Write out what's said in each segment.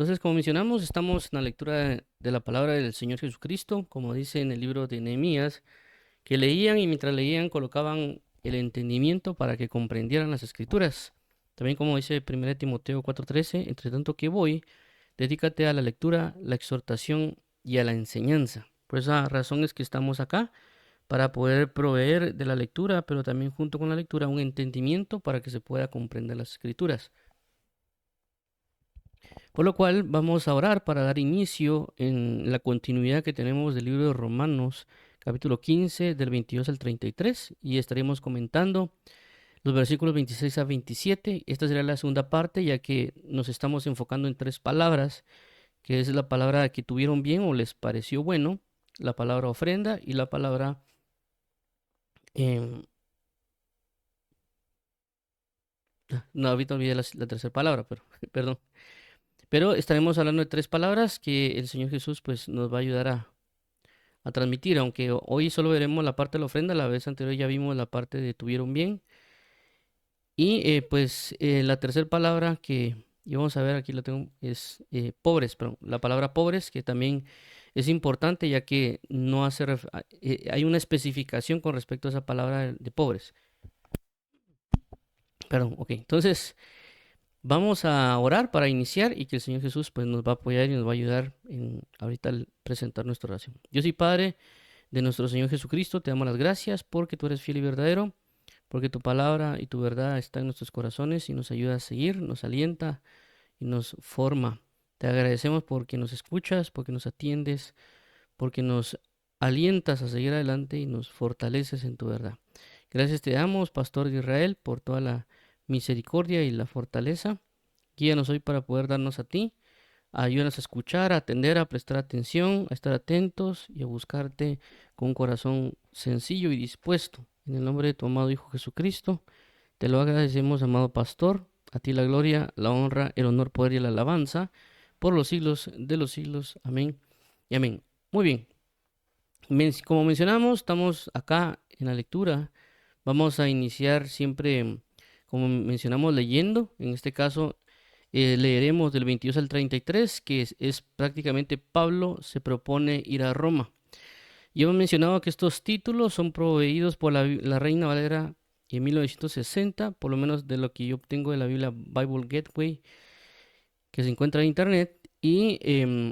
Entonces, como mencionamos, estamos en la lectura de la palabra del Señor Jesucristo, como dice en el libro de Nehemías, que leían y mientras leían colocaban el entendimiento para que comprendieran las escrituras. También como dice 1 Timoteo 4:13, entre tanto que voy, dedícate a la lectura, la exhortación y a la enseñanza. Por esa razón es que estamos acá, para poder proveer de la lectura, pero también junto con la lectura un entendimiento para que se pueda comprender las escrituras. Por lo cual vamos a orar para dar inicio en la continuidad que tenemos del libro de Romanos, capítulo 15, del 22 al 33, y estaremos comentando los versículos 26 a 27. Esta será la segunda parte, ya que nos estamos enfocando en tres palabras, que es la palabra que tuvieron bien o les pareció bueno, la palabra ofrenda y la palabra... em, no, ahorita olvidé la tercera palabra, pero perdón. Pero estaremos hablando de tres palabras que el Señor Jesús pues nos va a ayudar a transmitir, aunque hoy solo veremos la parte de la ofrenda, la vez anterior ya vimos la parte de tuvieron bien. Y la tercera palabra que íbamos a ver, aquí lo tengo, es pobres, pero la palabra pobres, que también es importante ya que no hace, hay una especificación con respecto a esa palabra de pobres. Perdón, ok, entonces vamos a orar para iniciar y que el Señor Jesús pues nos va a apoyar y nos va a ayudar en ahorita al presentar nuestra oración. Dios y Padre de nuestro Señor Jesucristo, te damos las gracias porque tú eres fiel y verdadero, porque tu palabra y tu verdad está en nuestros corazones y nos ayuda a seguir, nos alienta y nos forma. Te agradecemos porque nos escuchas, porque nos atiendes, porque nos alientas a seguir adelante y nos fortaleces en tu verdad. Gracias te damos, Pastor de Israel, por toda la misericordia y la fortaleza. Guíanos hoy para poder darnos a ti. Ayúdanos a escuchar, a atender, a prestar atención, a estar atentos y a buscarte con un corazón sencillo y dispuesto. En el nombre de tu amado Hijo Jesucristo, te lo agradecemos, amado pastor. A ti la gloria, la honra, el honor, poder y la alabanza por los siglos de los siglos. Amén y amén. Muy bien. Como mencionamos, estamos acá en la lectura. Vamos a iniciar siempre, como mencionamos, leyendo. En este caso, leeremos del 22 al 33, que es prácticamente Pablo se propone ir a Roma. Y hemos mencionado que estos títulos son proveídos por la Reina Valera en 1960, por lo menos de lo que yo obtengo de la Biblia Bible Gateway, que se encuentra en internet. Y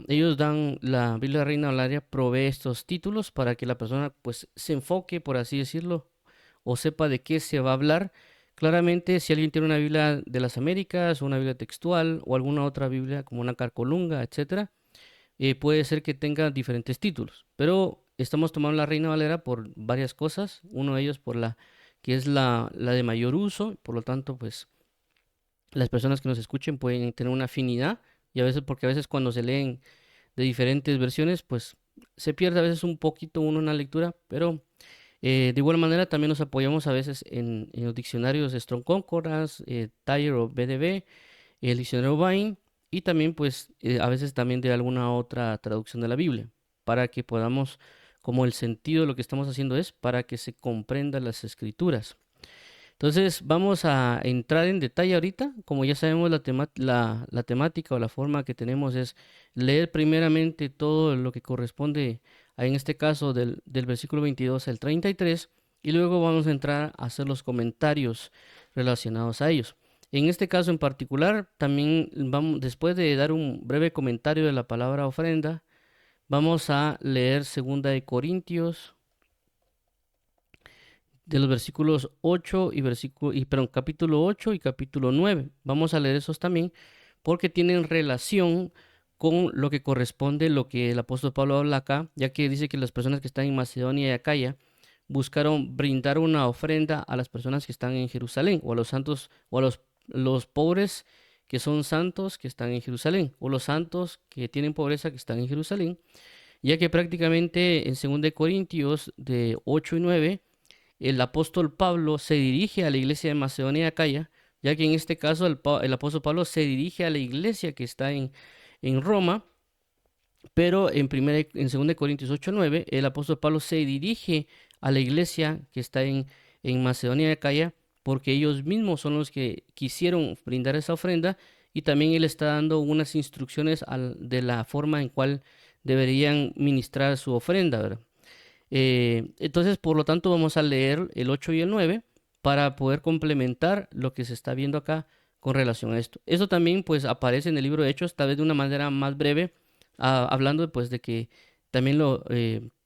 ellos dan, la Biblia Reina Valera provee estos títulos para que la persona pues se enfoque, por así decirlo, o sepa de qué se va a hablar. Claramente, si alguien tiene una Biblia de las Américas, o una Biblia textual, o alguna otra Biblia como una Carcolunga, etcétera, puede ser que tenga diferentes títulos. Pero estamos tomando la Reina Valera por varias cosas. Uno de ellos por la que es la de mayor uso, por lo tanto, pues las personas que nos escuchen pueden tener una afinidad y a veces, porque a veces cuando se leen de diferentes versiones, pues se pierde a veces un poquito uno en la lectura, pero de igual manera también nos apoyamos a veces en los diccionarios de Strong Concordance, Tyler o BDB, el diccionario Vine y también pues a veces también de alguna otra traducción de la Biblia, para que podamos, como el sentido de lo que estamos haciendo es para que se comprenda las escrituras. Entonces vamos a entrar en detalle ahorita. Como ya sabemos, la temática o la forma que tenemos es leer primeramente todo lo que corresponde, en este caso, del versículo 22 al 33, y luego vamos a entrar a hacer los comentarios relacionados a ellos. En este caso en particular, también vamos, después de dar un breve comentario de la palabra ofrenda, vamos a leer Segunda de Corintios de los versículos 8 perdón, capítulo 8 y capítulo 9. Vamos a leer esos también porque tienen relación con lo que corresponde, lo que el apóstol Pablo habla acá, ya que dice que las personas que están en Macedonia y Acaya buscaron brindar una ofrenda a las personas que están en Jerusalén, o a los santos, o a los pobres que son santos que están en Jerusalén, o los santos que tienen pobreza que están en Jerusalén, ya que prácticamente en 2 Corintios de 8 y 9 el apóstol Pablo se dirige a la iglesia de Macedonia y Acaya, ya que en este caso el apóstol Pablo se dirige a la iglesia que está en Roma, pero en 2 Corintios 8:9 el apóstol Pablo se dirige a la iglesia que está en Macedonia y Acaya, porque ellos mismos son los que quisieron brindar esa ofrenda, y también él está dando unas instrucciones de la forma en cual deberían ministrar su ofrenda, ¿verdad? Entonces, por lo tanto, vamos a leer el 8 y el 9 para poder complementar lo que se está viendo acá con relación a esto. Eso también pues aparece en el libro de Hechos, tal vez de una manera más breve, hablando pues de que también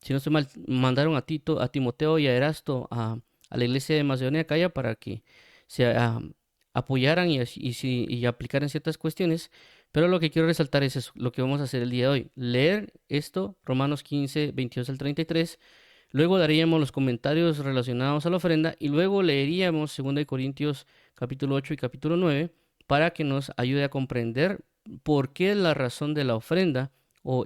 si no estoy mal, mandaron a Tito, a Timoteo y a Erasto a la iglesia de Macedonia de Acaya para que se apoyaran y aplicaran ciertas cuestiones. Pero lo que quiero resaltar es eso, lo que vamos a hacer el día de hoy. Leer esto, Romanos 15, 22 al 33. Luego daríamos los comentarios relacionados a la ofrenda y luego leeríamos 2 de Corintios capítulo 8 y capítulo 9 para que nos ayude a comprender por qué la razón de la ofrenda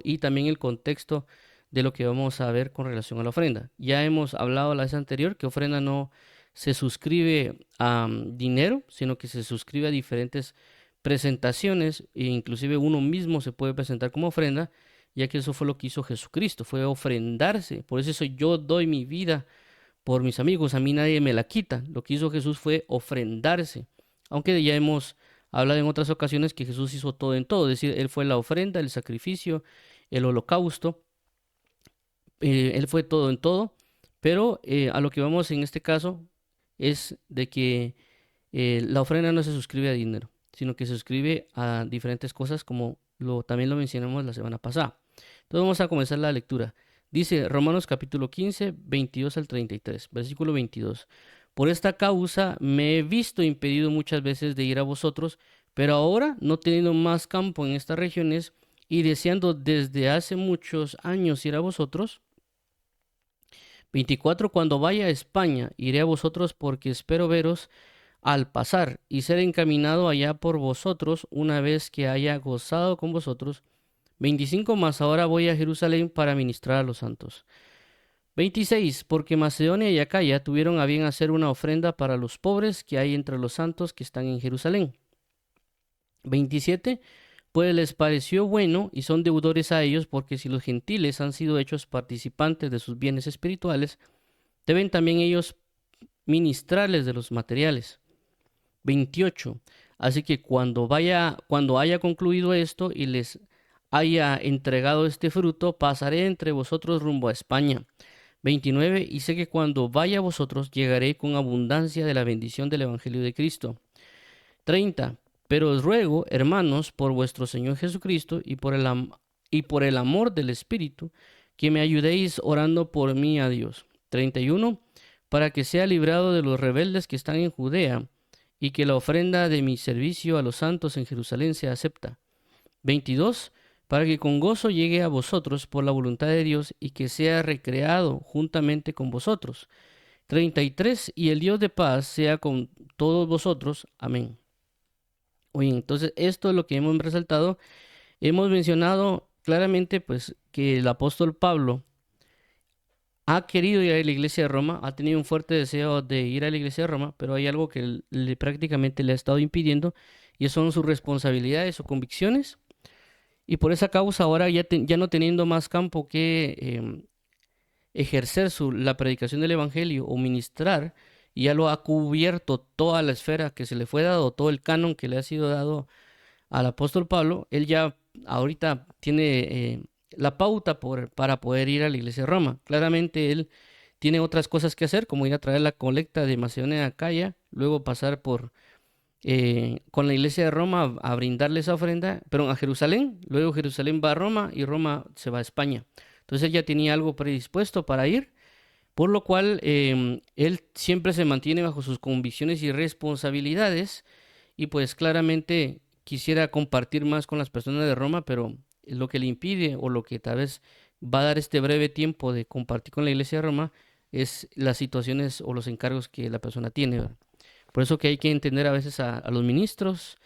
y también el contexto de lo que vamos a ver con relación a la ofrenda. Ya hemos hablado la vez anterior que ofrenda no se suscribe a dinero, sino que se suscribe a diferentes presentaciones e inclusive uno mismo se puede presentar como ofrenda, ya que eso fue lo que hizo Jesucristo, fue ofrendarse. Por eso yo doy mi vida por mis amigos, a mí nadie me la quita. Lo que hizo Jesús fue ofrendarse. Aunque ya hemos hablado en otras ocasiones que Jesús hizo todo en todo, es decir, Él fue la ofrenda, el sacrificio, el holocausto, Él fue todo en todo, pero a lo que vamos en este caso es de que la ofrenda no se suscribe a dinero, sino que se suscribe a diferentes cosas como también lo mencionamos la semana pasada. Entonces vamos a comenzar la lectura. Dice Romanos capítulo 15, 22 al 33, versículo 22. Por esta causa me he visto impedido muchas veces de ir a vosotros, pero ahora, no teniendo más campo en estas regiones y deseando desde hace muchos años ir a vosotros, 24. Cuando vaya a España, iré a vosotros porque espero veros al pasar y ser encaminado allá por vosotros una vez que haya gozado con vosotros. 25. Más ahora voy a Jerusalén para ministrar a los santos. 26. Porque Macedonia y Acaya tuvieron a bien hacer una ofrenda para los pobres que hay entre los santos que están en Jerusalén. 27. Pues les pareció bueno y son deudores a ellos, porque si los gentiles han sido hechos participantes de sus bienes espirituales, deben también ellos ministrarles de los materiales. 28. Así que cuando haya concluido esto y les haya entregado este fruto, pasaré entre vosotros rumbo a España. 29. Y sé que cuando vaya a vosotros llegaré con abundancia de la bendición del Evangelio de Cristo. 30. Pero os ruego, hermanos, por vuestro Señor Jesucristo y por el amor del Espíritu, que me ayudéis orando por mí a Dios. 31. Para que sea librado de los rebeldes que están en Judea, y que la ofrenda de mi servicio a los santos en Jerusalén sea acepta. 22. Para que con gozo llegue a vosotros por la voluntad de Dios y que sea recreado juntamente con vosotros. 33. Y el Dios de paz sea con todos vosotros. Amén. Oye, entonces esto es lo que hemos resaltado. Hemos mencionado claramente pues que el apóstol Pablo ha querido ir a la iglesia de Roma, ha tenido un fuerte deseo de ir a la iglesia de Roma, pero hay algo que prácticamente le ha estado impidiendo y son sus responsabilidades o convicciones. Y por esa causa ahora ya no teniendo más campo que ejercer la predicación del evangelio o ministrar, y ya lo ha cubierto toda la esfera que se le fue dado, todo el canon que le ha sido dado al apóstol Pablo. Él ya ahorita tiene la pauta para poder ir a la iglesia de Roma. Claramente él tiene otras cosas que hacer, como ir a traer la colecta de Macedonia a Acaya, luego pasar con la iglesia de Roma a brindarle esa ofrenda, pero a Jerusalén, luego Jerusalén va a Roma y Roma se va a España. Entonces él ya tenía algo predispuesto para ir, por lo cual él siempre se mantiene bajo sus convicciones y responsabilidades, y pues claramente quisiera compartir más con las personas de Roma, pero lo que le impide o lo que tal vez va a dar este breve tiempo de compartir con la iglesia de Roma es las situaciones o los encargos que la persona tiene, ¿verdad? Por eso que hay que entender a veces a los ministros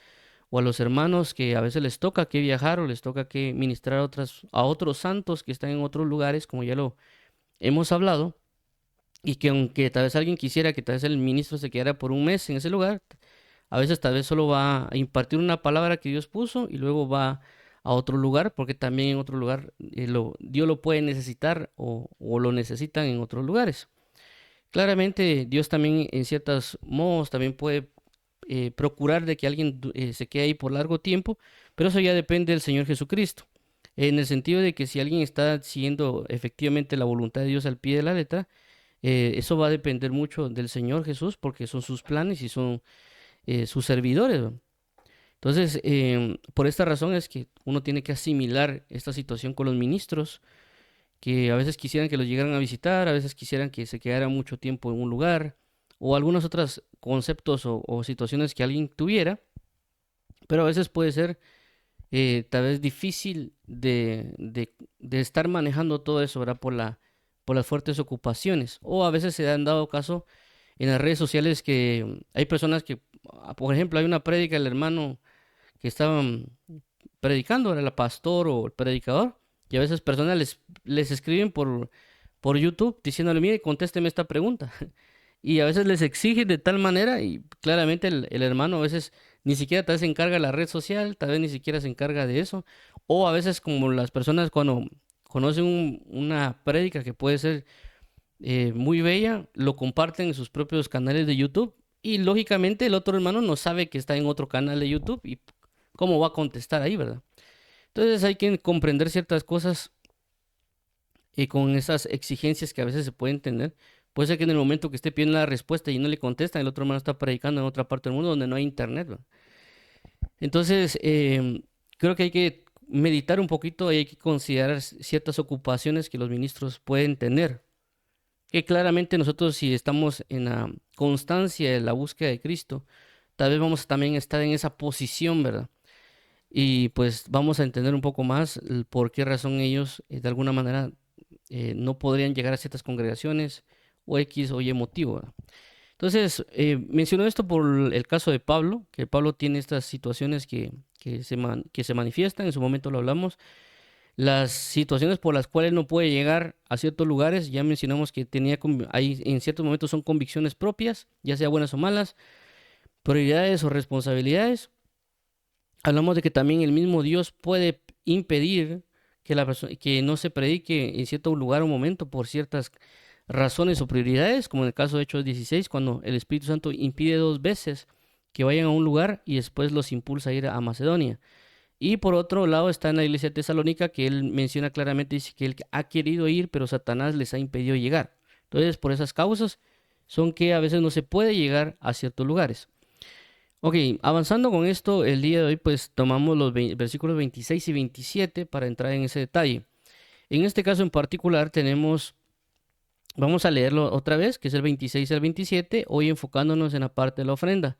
o a los hermanos que a veces les toca que viajar o les toca que ministrar a otros santos que están en otros lugares, como ya lo hemos hablado, y que aunque tal vez alguien quisiera que tal vez el ministro se quedara por un mes en ese lugar, a veces tal vez solo va a impartir una palabra que Dios puso y luego va a otro lugar, porque también en otro lugar Dios lo puede necesitar o lo necesitan en otros lugares. Claramente Dios también en ciertos modos también puede procurar de que alguien se quede ahí por largo tiempo, pero eso ya depende del Señor Jesucristo. En el sentido de que si alguien está siguiendo efectivamente la voluntad de Dios al pie de la letra, eso va a depender mucho del Señor Jesús, porque son sus planes y son sus servidores, ¿no? Entonces, por esta razón es que uno tiene que asimilar esta situación con los ministros, que a veces quisieran que los llegaran a visitar, a veces quisieran que se quedara mucho tiempo en un lugar, o algunos otros conceptos o situaciones que alguien tuviera, pero a veces puede ser tal vez difícil de estar manejando todo eso, ¿verdad? Por las fuertes ocupaciones. O a veces se han dado caso en las redes sociales que hay personas que, por ejemplo, hay una prédica del hermano que estaban predicando, era el pastor o el predicador, y a veces personas les escriben por YouTube diciéndole, mire, contésteme esta pregunta. Y a veces les exigen de tal manera, y claramente el hermano a veces ni siquiera tal vez se encarga de la red social, tal vez ni siquiera se encarga de eso, o a veces como las personas cuando conocen una prédica que puede ser muy bella, lo comparten en sus propios canales de YouTube, y lógicamente el otro hermano no sabe que está en otro canal de YouTube y cómo va a contestar ahí, ¿verdad? Entonces hay que comprender ciertas cosas con esas exigencias que a veces se pueden tener. Puede ser que en el momento que esté pidiendo la respuesta y no le contestan, el otro hermano está predicando en otra parte del mundo donde no hay internet, ¿verdad? Entonces, creo que hay que meditar un poquito y hay que considerar ciertas ocupaciones que los ministros pueden tener. Que claramente nosotros, si estamos en la constancia de la búsqueda de Cristo, tal vez vamos también a estar en esa posición, ¿verdad? Y pues vamos a entender un poco más por qué razón ellos de alguna manera no podrían llegar a ciertas congregaciones o X o Y motivo, ¿verdad? Entonces, menciono esto por el caso de Pablo, que Pablo tiene estas situaciones que se manifiestan, en su momento lo hablamos, las situaciones por las cuales no puede llegar a ciertos lugares, ya mencionamos que ahí en ciertos momentos son convicciones propias, ya sea buenas o malas, prioridades o responsabilidades. Hablamos de que también el mismo Dios puede impedir que no se predique en cierto lugar o momento por ciertas razones o prioridades, como en el caso de Hechos 16, cuando el Espíritu Santo impide 2 veces que vayan a un lugar y después los impulsa a ir a Macedonia. Y por otro lado está en la iglesia de Tesalónica, que él menciona claramente, dice que él ha querido ir, pero Satanás les ha impedido llegar. Entonces, por esas causas son que a veces no se puede llegar a ciertos lugares. Ok, avanzando con esto, el día de hoy pues tomamos los versículos 26 y 27 para entrar en ese detalle. En este caso en particular vamos a leerlo otra vez, que es el 26 al 27, hoy enfocándonos en la parte de la ofrenda.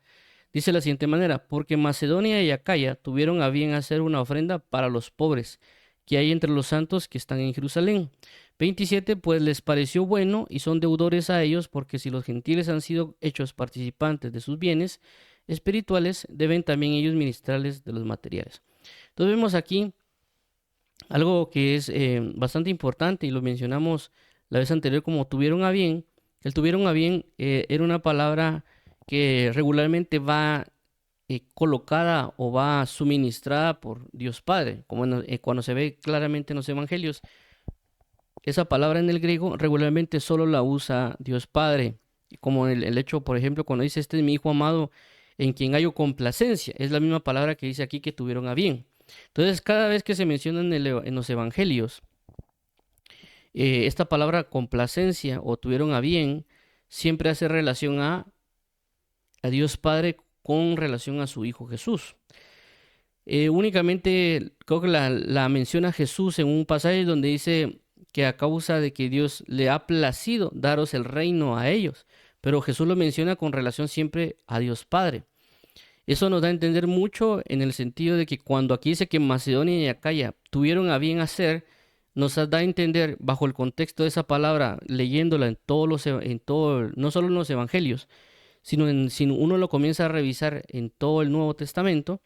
Dice de la siguiente manera, porque Macedonia y Acaya tuvieron a bien hacer una ofrenda para los pobres que hay entre los santos que están en Jerusalén. 27, pues les pareció bueno y son deudores a ellos, porque si los gentiles han sido hechos participantes de sus bienes espirituales, deben también ellos ministrarles de los materiales. Entonces vemos aquí algo que es bastante importante y lo mencionamos la vez anterior como tuvieron a bien. El tuvieron a bien era una palabra que regularmente va colocada o va suministrada por Dios Padre, como cuando se ve claramente en los evangelios. Esa palabra en el griego regularmente solo la usa Dios Padre, como el hecho, por ejemplo, cuando dice, este es mi hijo amado en quien hallo complacencia, es la misma palabra que dice aquí que tuvieron a bien. Entonces, cada vez que se menciona en los evangelios, esta palabra complacencia o tuvieron a bien, siempre hace relación a Dios Padre con relación a su Hijo Jesús. Únicamente creo que la menciona Jesús en un pasaje donde dice que a causa de que Dios le ha placido daros el reino a ellos, pero Jesús lo menciona con relación siempre a Dios Padre. Eso nos da a entender mucho en el sentido de que cuando aquí dice que Macedonia y Acaya tuvieron a bien hacer, nos da a entender bajo el contexto de esa palabra, leyéndola no solo en los evangelios, si uno lo comienza a revisar en todo el Nuevo Testamento,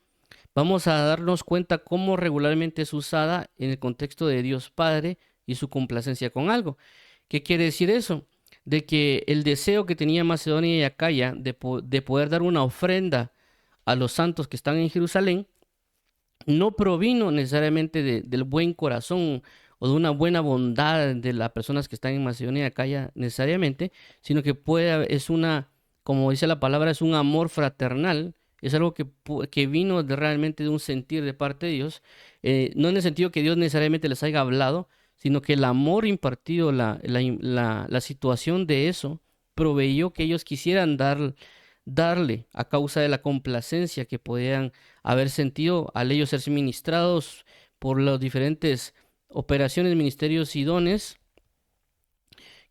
vamos a darnos cuenta cómo regularmente es usada en el contexto de Dios Padre y su complacencia con algo. ¿Qué quiere decir eso? De que el deseo que tenía Macedonia y Acaya de poder dar una ofrenda a los santos que están en Jerusalén no provino necesariamente del buen corazón o de una buena bondad de las personas que están en Macedonia y Acaya necesariamente, sino que es una como dice la palabra, es un amor fraternal, es algo que vino realmente de un sentir de parte de Dios, no en el sentido que Dios necesariamente les haya hablado, sino que el amor impartido, la situación de eso, proveyó que ellos quisieran darle a causa de la complacencia que podían haber sentido al ellos ser ministrados por las diferentes operaciones, ministerios y dones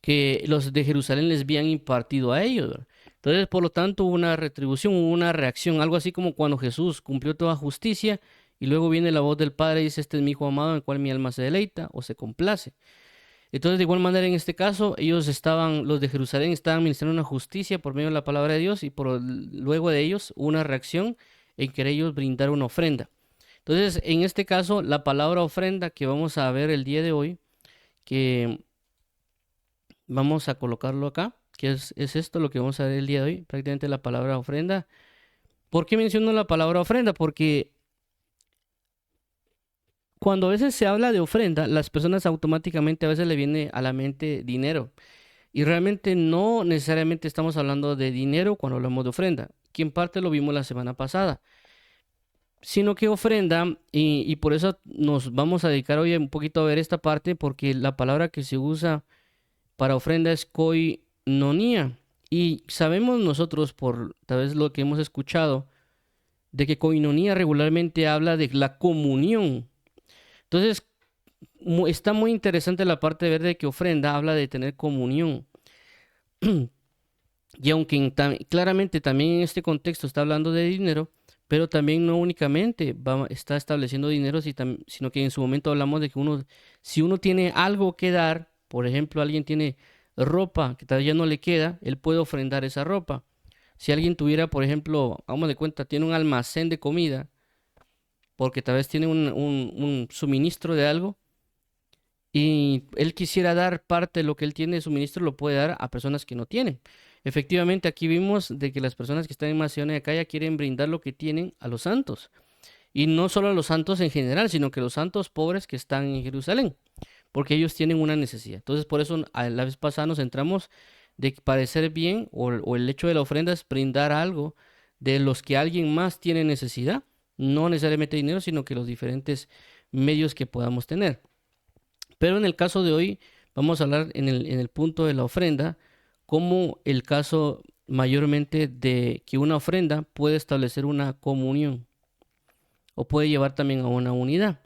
que los de Jerusalén les habían impartido a ellos, ¿verdad? Entonces, por lo tanto, hubo una retribución, hubo una reacción, algo así como cuando Jesús cumplió toda justicia y luego viene la voz del Padre y dice, este es mi Hijo amado en el cual mi alma se deleita o se complace. Entonces, de igual manera, en este caso, los de Jerusalén estaban ministrando una justicia por medio de la palabra de Dios y luego de ellos una reacción en querer ellos brindar una ofrenda. Entonces, en este caso, la palabra ofrenda que vamos a ver el día de hoy, que vamos a colocarlo acá, que es esto lo que vamos a ver el día de hoy, prácticamente la palabra ofrenda. ¿Por qué menciono la palabra ofrenda? Porque cuando a veces se habla de ofrenda, las personas automáticamente a veces le viene a la mente dinero. Y realmente no necesariamente estamos hablando de dinero cuando hablamos de ofrenda, que en parte lo vimos la semana pasada, sino que ofrenda, y por eso nos vamos a dedicar hoy un poquito a ver esta parte, porque la palabra que se usa para ofrenda es koinonía. Y sabemos nosotros, por tal vez lo que hemos escuchado, de que koinonía regularmente habla de la comunión. Entonces, está muy interesante la parte de ver de que ofrenda habla de tener comunión. Y aunque claramente también en este contexto está hablando de dinero, pero también no únicamente está estableciendo dinero, sino que en su momento hablamos de que si uno tiene algo que dar, por ejemplo, alguien tiene ropa que todavía no le queda, él puede ofrendar esa ropa. Si alguien tuviera, por ejemplo, vamos de cuenta, tiene un almacén de comida, porque tal vez tiene un suministro de algo, y él quisiera dar parte de lo que él tiene de suministro, lo puede dar a personas que no tienen. Efectivamente, aquí vimos de que las personas que están en Macedonia de Acaya quieren brindar lo que tienen a los santos. Y no solo a los santos en general, sino que los santos pobres que están en Jerusalén, porque ellos tienen una necesidad. Entonces, por eso a la vez pasada nos centramos de que parecer bien o el hecho de la ofrenda es brindar algo de los que alguien más tiene necesidad, no necesariamente dinero, sino que los diferentes medios que podamos tener. Pero en el caso de hoy vamos a hablar en el punto de la ofrenda, como el caso mayormente de que una ofrenda puede establecer una comunión o puede llevar también a una unidad.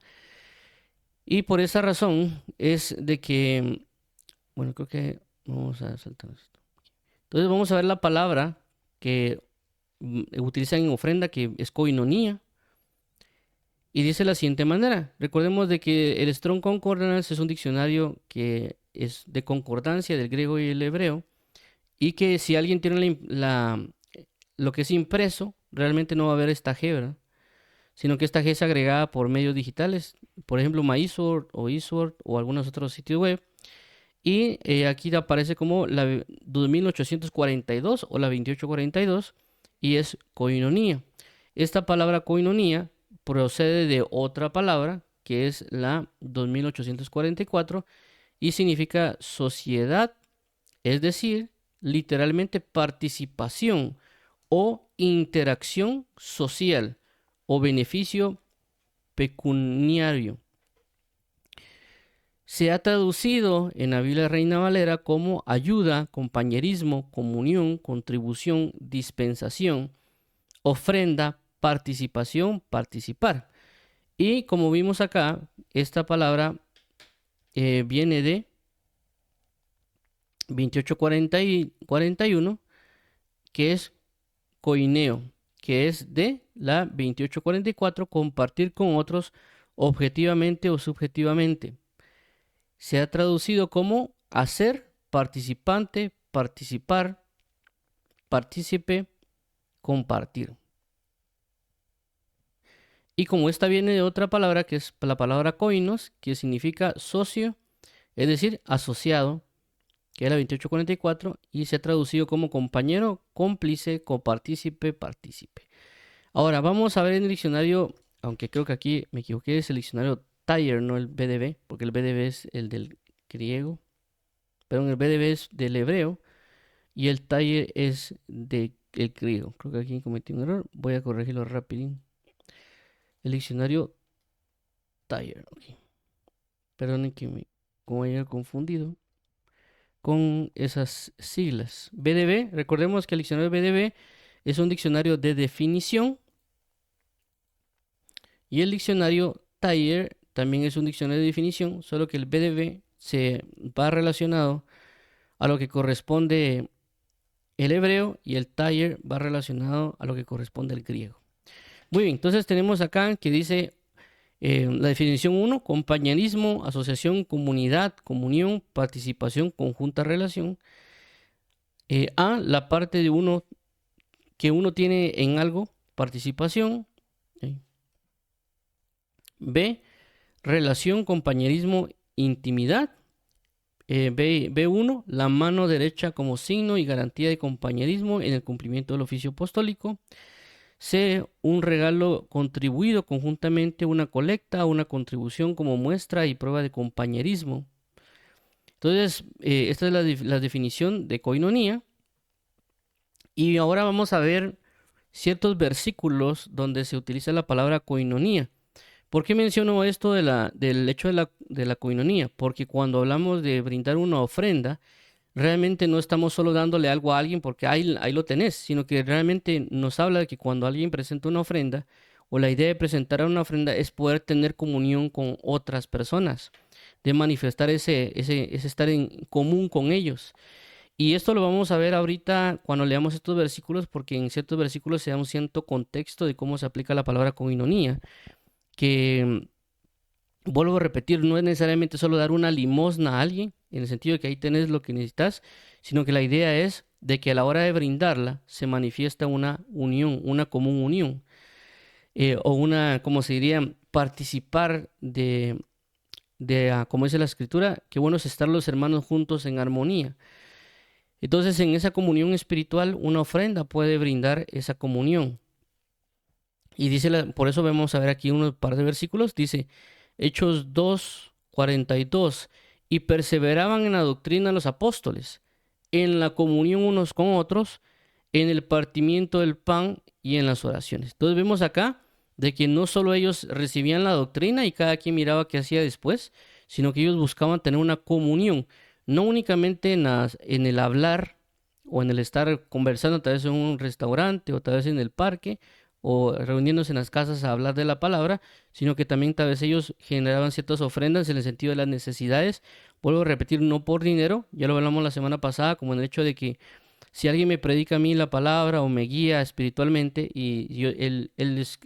Y por esa razón es de que, bueno, creo que vamos a saltar esto. Entonces vamos a ver la palabra que utilizan en ofrenda, que es koinonía. Y dice de la siguiente manera. Recordemos de que el Strong Concordance es un diccionario que es de concordancia del griego y el hebreo. Y que si alguien tiene lo que es impreso, realmente no va a haber esta G, ¿verdad? Sino que esta G es agregada por medios digitales. Por ejemplo, MySword o eSword o algunos otros sitios web. Y aquí aparece como la 2842 o la 2842 y es koinonía. Esta palabra koinonía procede de otra palabra que es la 2844 y significa sociedad, es decir, literalmente participación o interacción social o beneficio pecuniario. Se ha traducido en la Biblia Reina Valera como ayuda, compañerismo, comunión, contribución, dispensación, ofrenda, participación, participar. Y como vimos acá, esta palabra viene de 2841, que es koineo, que es de la 2844, compartir con otros objetivamente o subjetivamente. Se ha traducido como hacer, participante, participar, partícipe, compartir. Y como esta viene de otra palabra que es la palabra koinos, que significa socio, es decir, asociado, que es la 2844, y se ha traducido como compañero, cómplice, copartícipe, partícipe. Ahora vamos a ver en el diccionario, aunque creo que aquí me equivoqué, es el diccionario Thayer, no el BDB, porque el BDB es el del griego, pero el BDB es del hebreo. y el taller es de el griego. Creo que aquí cometí un error. Voy a corregirlo rapidín. El diccionario taller. Okay. Perdonen que como haya confundido con esas siglas. BDB, recordemos que el diccionario BDB es un diccionario de definición y el diccionario Taller también es un diccionario de definición, solo que el BDB se va relacionado a lo que corresponde el hebreo y el Taller va relacionado a lo que corresponde el griego. Muy bien, entonces tenemos acá que dice la definición 1, compañerismo, asociación, comunidad, comunión, participación, conjunta, relación. A, la parte de uno que uno tiene en algo, participación. B, relación, compañerismo, intimidad. B1, la mano derecha como signo y garantía de compañerismo en el cumplimiento del oficio apostólico. C, un regalo contribuido conjuntamente, una colecta, una contribución como muestra y prueba de compañerismo. Entonces, esta es la definición de coinonía. Y ahora vamos a ver ciertos versículos donde se utiliza la palabra coinonía. ¿Por qué menciono esto del hecho de la coinonía? Porque cuando hablamos de brindar una ofrenda, realmente no estamos solo dándole algo a alguien porque ahí lo tenés, sino que realmente nos habla de que cuando alguien presenta una ofrenda, o la idea de presentar una ofrenda es poder tener comunión con otras personas, de manifestar ese estar en común con ellos. Y esto lo vamos a ver ahorita cuando leamos estos versículos, porque en ciertos versículos se da un cierto contexto de cómo se aplica la palabra coinonía, que vuelvo a repetir, no es necesariamente solo dar una limosna a alguien, en el sentido de que ahí tenés lo que necesitas, sino que la idea es de que a la hora de brindarla se manifiesta una unión, una común unión, o una, como se diría, participar como dice la escritura, qué bueno es estar los hermanos juntos en armonía. Entonces, en esa comunión espiritual, una ofrenda puede brindar esa comunión. Y dice, por eso vamos a ver aquí un par de versículos, dice Hechos 2:42, y perseveraban en la doctrina los apóstoles, en la comunión unos con otros, en el partimiento del pan y en las oraciones. Entonces vemos acá de que no solo ellos recibían la doctrina y cada quien miraba qué hacía después, sino que ellos buscaban tener una comunión, no únicamente en el hablar o en el estar conversando tal vez en un restaurante o tal vez en el parque, o reuniéndose en las casas a hablar de la palabra, sino que también tal vez ellos generaban ciertas ofrendas en el sentido de las necesidades. Vuelvo a repetir, no por dinero, ya lo hablamos la semana pasada, como en el hecho de que si alguien me predica a mí la palabra o me guía espiritualmente y él es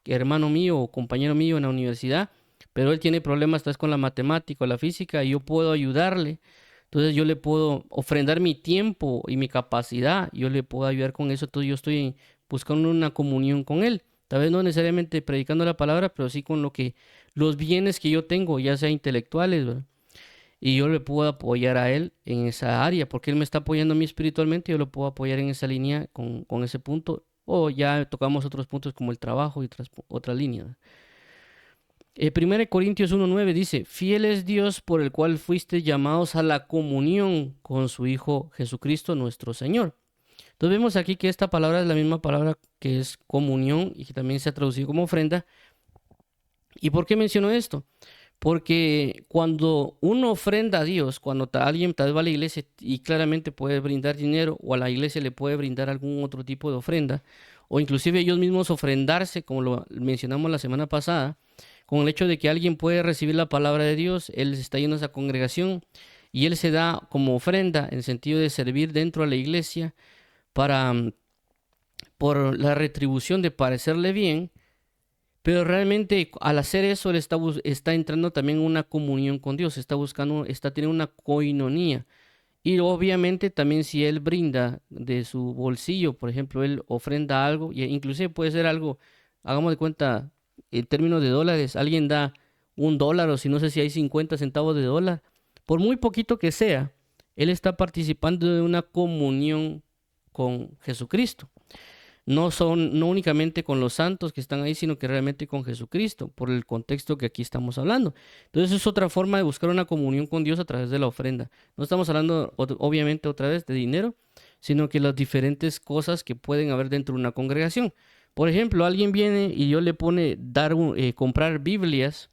hermano mío o compañero mío en la universidad, pero él tiene problemas tal vez con la matemática o la física y yo puedo ayudarle. Entonces yo le puedo ofrendar mi tiempo y mi capacidad, yo le puedo ayudar con eso, entonces yo estoy buscando una comunión con él. Tal vez no necesariamente predicando la palabra, pero sí con los bienes que yo tengo, ya sea intelectuales, ¿verdad? Y yo le puedo apoyar a él en esa área, porque él me está apoyando a mí espiritualmente, yo lo puedo apoyar en esa línea con ese punto, o ya tocamos otros puntos como el trabajo y otra línea. 1 Corintios 1:9 dice, fiel es Dios por el cual fuiste llamados a la comunión con su Hijo Jesucristo nuestro Señor. Entonces vemos aquí que esta palabra es la misma palabra que es comunión y que también se ha traducido como ofrenda. ¿Y por qué menciono esto? Porque cuando uno ofrenda a Dios, cuando alguien tal vez va a la iglesia y claramente puede brindar dinero o a la iglesia le puede brindar algún otro tipo de ofrenda, o inclusive ellos mismos ofrendarse, como lo mencionamos la semana pasada, con el hecho de que alguien puede recibir la palabra de Dios, él está yendo a esa congregación y él se da como ofrenda en el sentido de servir dentro de la iglesia por la retribución de parecerle bien, pero realmente al hacer eso él está entrando también en una comunión con Dios, está teniendo una coinonía. Y obviamente también si él brinda de su bolsillo, por ejemplo, él ofrenda algo, y inclusive puede ser algo, hagamos de cuenta, en términos de dólares, alguien da $1 o si no sé si hay 50 centavos de dólar, por muy poquito que sea, él está participando de una comunión con Jesucristo. no únicamente con los santos que están ahí, sino que realmente con Jesucristo, por el contexto que aquí estamos hablando. Entonces es otra forma de buscar una comunión con Dios a través de la ofrenda. No estamos hablando, obviamente, otra vez de dinero, sino que las diferentes cosas que pueden haber dentro de una congregación. Por ejemplo, alguien viene y yo le pone comprar Biblias,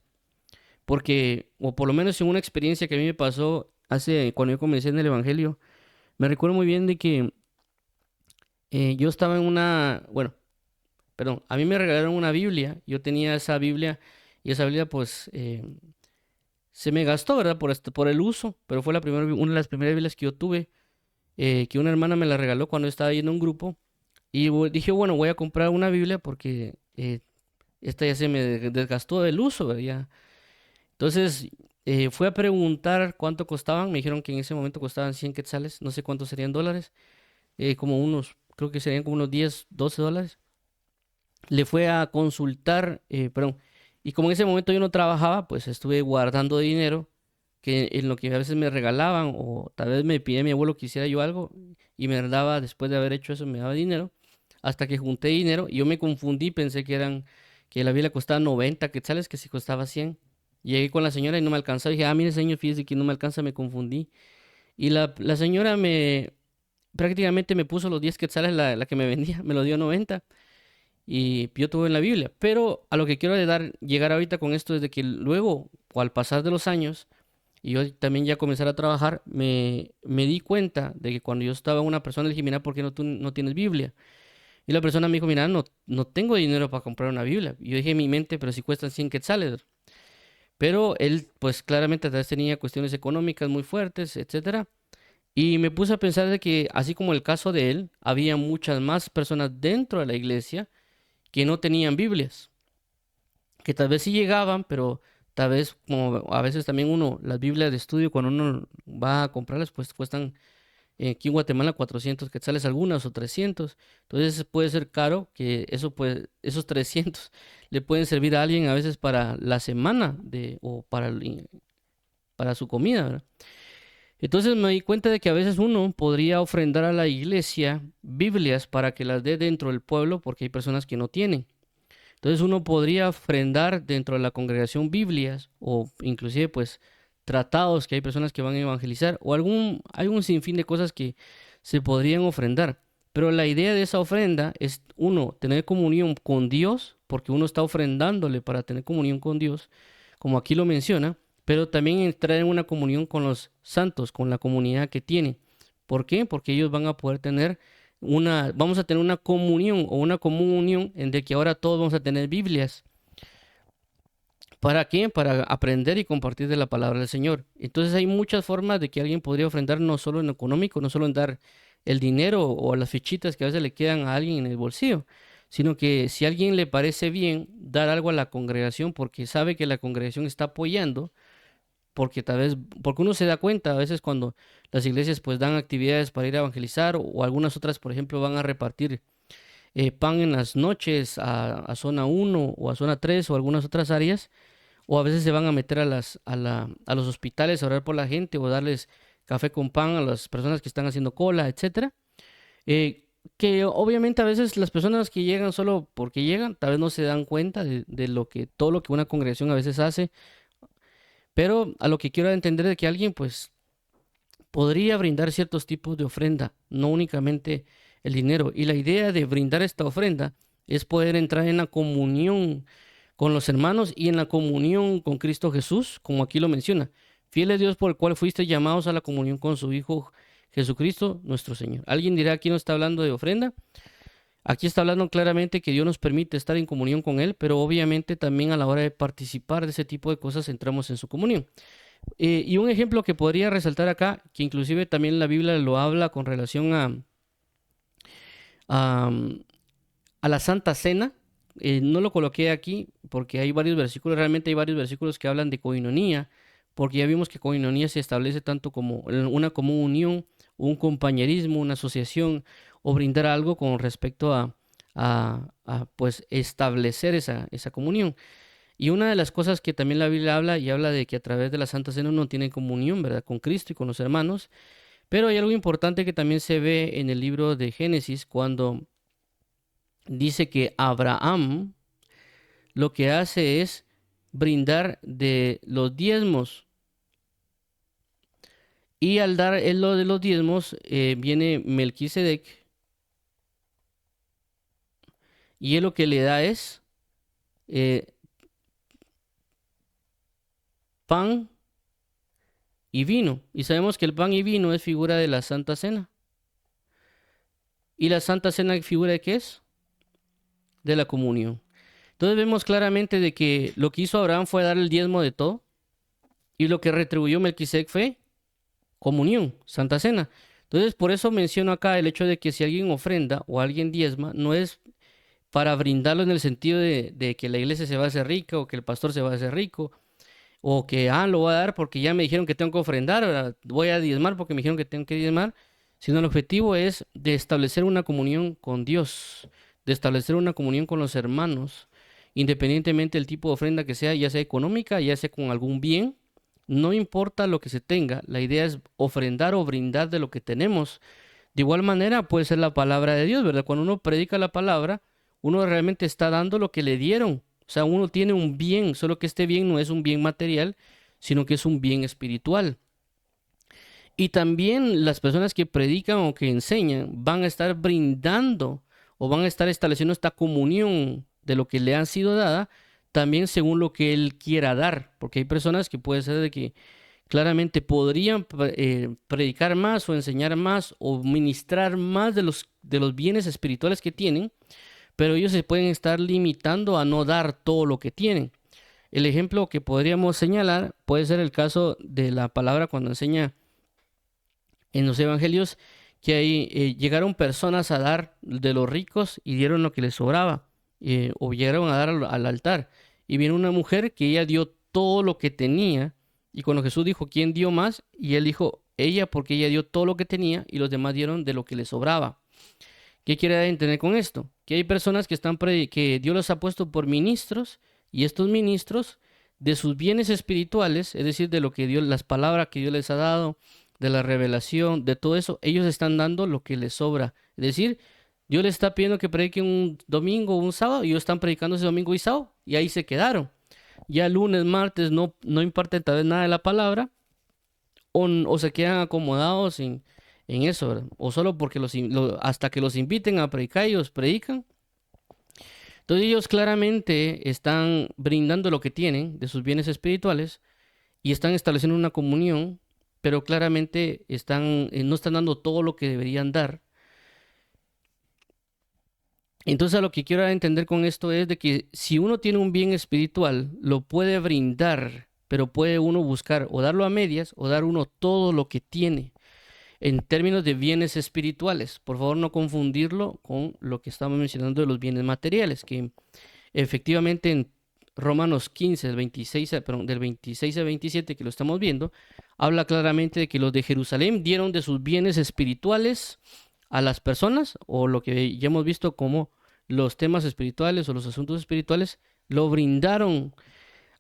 porque, o por lo menos en una experiencia que a mí me pasó cuando yo comencé en el Evangelio, me recuerdo muy bien de que yo estaba bueno, perdón, a mí me regalaron una Biblia, yo tenía esa Biblia y esa Biblia pues se me gastó, ¿verdad? Por el uso, pero fue una de las primeras Biblias que yo tuve, que una hermana me la regaló cuando estaba yendo a un grupo y dije, bueno, voy a comprar una Biblia porque esta ya se me desgastó del uso, ¿verdad? Entonces fui a preguntar cuánto costaban, me dijeron que en ese momento costaban 100 quetzales, no sé cuántos serían dólares, creo que serían como unos 10 12 dólares. Le fue a consultar, perdón, y como en ese momento yo no trabajaba, pues estuve guardando dinero, que en lo que a veces me regalaban, o tal vez me pide mi abuelo que hiciera yo algo, y me daba, después de haber hecho eso, me daba dinero, hasta que junté dinero, y yo me confundí, pensé que la Biblia costaba 90 quetzales, que si costaba 100. Llegué con la señora y no me alcanzaba, dije, mire señor, fíjese que no me alcanza, me confundí. Y la señora prácticamente me puso los 10 quetzales, la que me vendía, me lo dio 90 y yo tuve en la Biblia. Pero a lo que quiero llegar ahorita con esto es de que luego, o al pasar de los años, y yo también ya comenzar a trabajar, me di cuenta de que cuando yo estaba una persona, le dije, mira, ¿por qué tú no tienes Biblia? Y la persona me dijo, mira, no tengo dinero para comprar una Biblia. Y yo dije en mi mente, pero si cuestan 100 quetzales. Pero él, pues claramente tal vez tenía cuestiones económicas muy fuertes, etcétera. Y me puse a pensar de que, así como el caso de él, había muchas más personas dentro de la iglesia que no tenían Biblias, que tal vez sí llegaban, pero tal vez como a veces también las Biblias de estudio, cuando uno va a comprarlas, pues cuestan aquí en Guatemala 400 quetzales algunas o 300. Entonces puede ser caro que esos 300 le pueden servir a alguien a veces para la semana o para su comida, ¿verdad? Entonces me di cuenta de que a veces uno podría ofrendar a la iglesia Biblias para que las dé dentro del pueblo porque hay personas que no tienen. Entonces uno podría ofrendar dentro de la congregación Biblias o inclusive pues tratados que hay personas que van a evangelizar o algún sinfín de cosas que se podrían ofrendar. Pero la idea de esa ofrenda es uno, tener comunión con Dios, porque uno está ofrendándole para tener comunión con Dios, como aquí lo menciona, pero también entrar en una comunión con los santos, con la comunidad que tiene. ¿Por qué? Porque ellos van a poder tener vamos a tener una comunión o una comunión en de que ahora todos vamos a tener Biblias. ¿Para qué? Para aprender y compartir de la palabra del Señor. Entonces hay muchas formas de que alguien podría ofrendar, no solo en lo económico, no solo en dar el dinero o las fichitas que a veces le quedan a alguien en el bolsillo, sino que si a alguien le parece bien dar algo a la congregación porque sabe que la congregación está apoyando, porque uno se da cuenta a veces cuando las iglesias pues dan actividades para ir a evangelizar o algunas otras, por ejemplo, van a repartir pan en las noches a zona uno o a zona 3 o algunas otras áreas, o a veces se van a meter a los hospitales a orar por la gente o darles café con pan a las personas que están haciendo cola, etcétera. Que obviamente a veces las personas que llegan solo porque llegan, tal vez no se dan cuenta de todo lo que una congregación a veces hace, pero a lo que quiero entender es que alguien pues podría brindar ciertos tipos de ofrenda, no únicamente el dinero. Y la idea de brindar esta ofrenda es poder entrar en la comunión con los hermanos y en la comunión con Cristo Jesús, como aquí lo menciona. Fiel es Dios por el cual fuiste llamados a la comunión con su Hijo Jesucristo, nuestro Señor. Alguien dirá, aquí no está hablando de ofrenda. Aquí está hablando claramente que Dios nos permite estar en comunión con Él, pero obviamente también a la hora de participar de ese tipo de cosas entramos en su comunión. Y un ejemplo que podría resaltar acá, que inclusive también la Biblia lo habla con relación a, a la Santa Cena. No lo coloqué aquí porque hay varios versículos, realmente hay varios versículos que hablan de coinonía, porque ya vimos que coinonía se establece tanto como una comunión, un compañerismo, una asociación o brindar algo con respecto pues establecer esa comunión. Y una de las cosas que también la Biblia habla, y habla de que a través de la Santa Cena uno tiene comunión, ¿verdad? Con Cristo y con los hermanos. Pero hay algo importante que también se ve en el libro de Génesis, cuando dice que Abraham lo que hace es brindar de los diezmos. Y al dar él lo de los diezmos, viene Melquisedec y él lo que le da es eh, pan y vino. Y sabemos que el pan y vino es figura de la Santa Cena. ¿Y la Santa Cena figura de qué es? De la comunión. Entonces vemos claramente de que lo que hizo Abraham fue dar el diezmo de todo. Y lo que retribuyó Melquisedec fue comunión, Santa Cena. Entonces por eso menciono acá el hecho de que si alguien ofrenda o alguien diezma, no es para brindarlo en el sentido de que la iglesia se va a hacer rica o que el pastor se va a hacer rico o que, lo voy a dar porque ya me dijeron que tengo que ofrendar, ahora voy a diezmar porque me dijeron que tengo que diezmar, sino el objetivo es de establecer una comunión con Dios, de establecer una comunión con los hermanos, independientemente del tipo de ofrenda que sea, ya sea económica, ya sea con algún bien, no importa lo que se tenga, la idea es ofrendar o brindar de lo que tenemos. De igual manera puede ser la palabra de Dios, ¿verdad? Cuando uno predica la palabra, uno realmente está dando lo que le dieron. O sea, uno tiene un bien, solo que este bien no es un bien material, sino que es un bien espiritual. Y también las personas que predican o que enseñan van a estar brindando o van a estar estableciendo esta comunión de lo que le han sido dada, también según lo que él quiera dar. Porque hay personas que puede ser de que claramente podrían predicar más o enseñar más o ministrar más de los bienes espirituales que tienen, pero ellos se pueden estar limitando a no dar todo lo que tienen. El ejemplo que podríamos señalar puede ser el caso de la palabra cuando enseña en los evangelios que ahí llegaron personas a dar de los ricos y dieron lo que les sobraba, o llegaron a dar al altar. Y viene una mujer que ella dio todo lo que tenía, y cuando Jesús dijo, ¿quién dio más? Y él dijo, ella, porque ella dio todo lo que tenía y los demás dieron de lo que les sobraba. ¿Qué quiere entender con esto? Que hay personas que que Dios los ha puesto por ministros y estos ministros de sus bienes espirituales, es decir, de lo que Dios, las palabras que Dios les ha dado, de la revelación, de todo eso, ellos están dando lo que les sobra. Es decir, Dios les está pidiendo que prediquen un domingo o un sábado y ellos están predicando ese domingo y sábado y ahí se quedaron. Ya lunes, martes no imparten tal vez nada de la palabra o se quedan acomodados en eso, ¿verdad? O solo porque hasta que los inviten a predicar, ellos predican. Entonces ellos claramente están brindando lo que tienen de sus bienes espirituales y están estableciendo una comunión, pero claramente no están dando todo lo que deberían dar. Entonces a lo que quiero entender con esto es de que si uno tiene un bien espiritual, lo puede brindar, pero puede uno buscar o darlo a medias o dar uno todo lo que tiene en términos de bienes espirituales. Por favor, no confundirlo con lo que estamos mencionando de los bienes materiales, que efectivamente en Romanos 15, del 26 al 27, que lo estamos viendo, habla claramente de que los de Jerusalén dieron de sus bienes espirituales a las personas, o lo que ya hemos visto como los temas espirituales o los asuntos espirituales, lo brindaron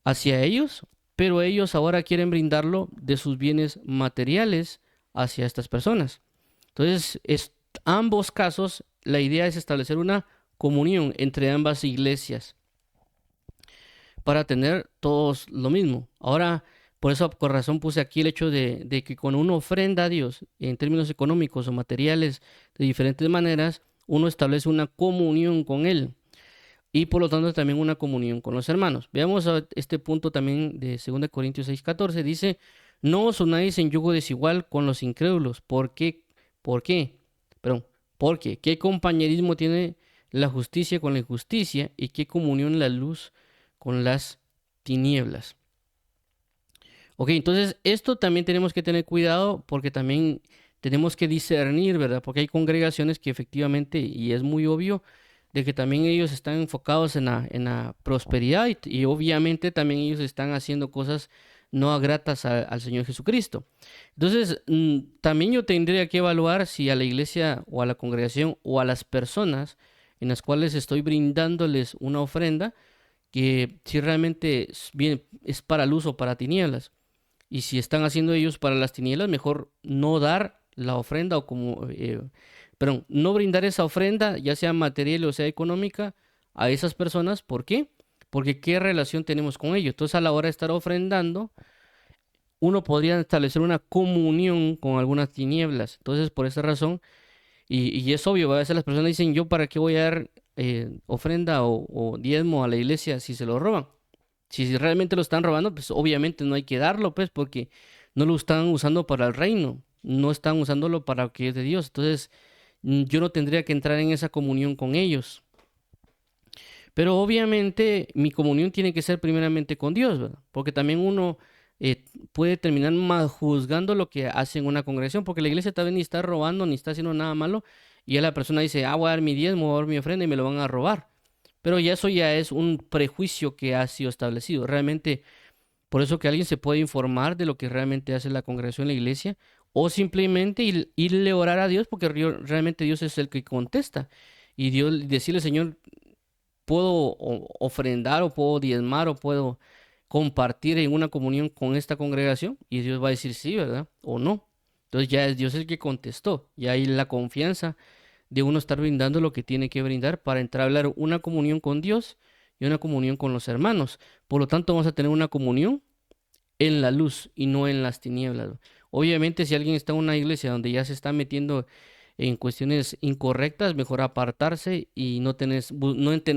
hacia ellos, pero ellos ahora quieren brindarlo de sus bienes materiales hacia estas personas. Entonces, ambos casos, la idea es establecer una comunión entre ambas iglesias para tener todos lo mismo. Ahora, por eso, por razón, puse aquí el hecho de que cuando uno ofrenda a Dios en términos económicos o materiales de diferentes maneras, uno establece una comunión con Él y por lo tanto también una comunión con los hermanos. Veamos este punto también de 2 Corintios 6:14. Dice, no os unáis en yugo desigual con los incrédulos. ¿Por qué? ¿Por qué? Perdón, porque ¿qué compañerismo tiene la justicia con la injusticia y qué comunión la luz con las tinieblas? Ok, entonces esto también tenemos que tener cuidado porque también tenemos que discernir, ¿verdad? Porque hay congregaciones que efectivamente, y es muy obvio, de que también ellos están enfocados en la prosperidad y obviamente también ellos están haciendo cosas no gratas al Señor Jesucristo. Entonces, también yo tendría que evaluar si a la iglesia o a la congregación o a las personas en las cuales estoy brindándoles una ofrenda, que si realmente es para luz o para tinieblas. Y si están haciendo ellos para las tinieblas, mejor no dar la ofrenda o como perdón, no brindar esa ofrenda, ya sea material o sea económica, a esas personas. ¿Por qué? Porque ¿qué relación tenemos con ellos? Entonces, a la hora de estar ofrendando, uno podría establecer una comunión con algunas tinieblas. Entonces, por esa razón, y es obvio, a veces las personas dicen, yo para qué voy a dar ofrenda o diezmo a la iglesia si se lo roban. Si realmente lo están robando, pues obviamente no hay que darlo, pues, porque no lo están usando para el reino, no están usándolo para lo que es de Dios. Entonces, yo no tendría que entrar en esa comunión con ellos. Pero obviamente mi comunión tiene que ser primeramente con Dios, ¿verdad? Porque también uno puede terminar mal juzgando lo que hace en una congregación, porque la iglesia también ni está robando ni está haciendo nada malo, y ya la persona dice, voy a dar mi diezmo, voy a dar mi ofrenda y me lo van a robar. Pero ya eso ya es un prejuicio que ha sido establecido. Realmente, por eso que alguien se puede informar de lo que realmente hace la congregación en la iglesia, o simplemente irle a orar a Dios, porque realmente Dios es el que contesta. Y Dios decirle, Señor, puedo ofrendar o puedo diezmar o puedo compartir en una comunión con esta congregación, y Dios va a decir sí, ¿verdad? O no. Entonces ya es Dios el que contestó, y hay la confianza de uno estar brindando lo que tiene que brindar para entablar una comunión con Dios y una comunión con los hermanos. Por lo tanto, vamos a tener una comunión en la luz y no en las tinieblas. Obviamente, si alguien está en una iglesia donde ya se está metiendo en cuestiones incorrectas, mejor apartarse y no tener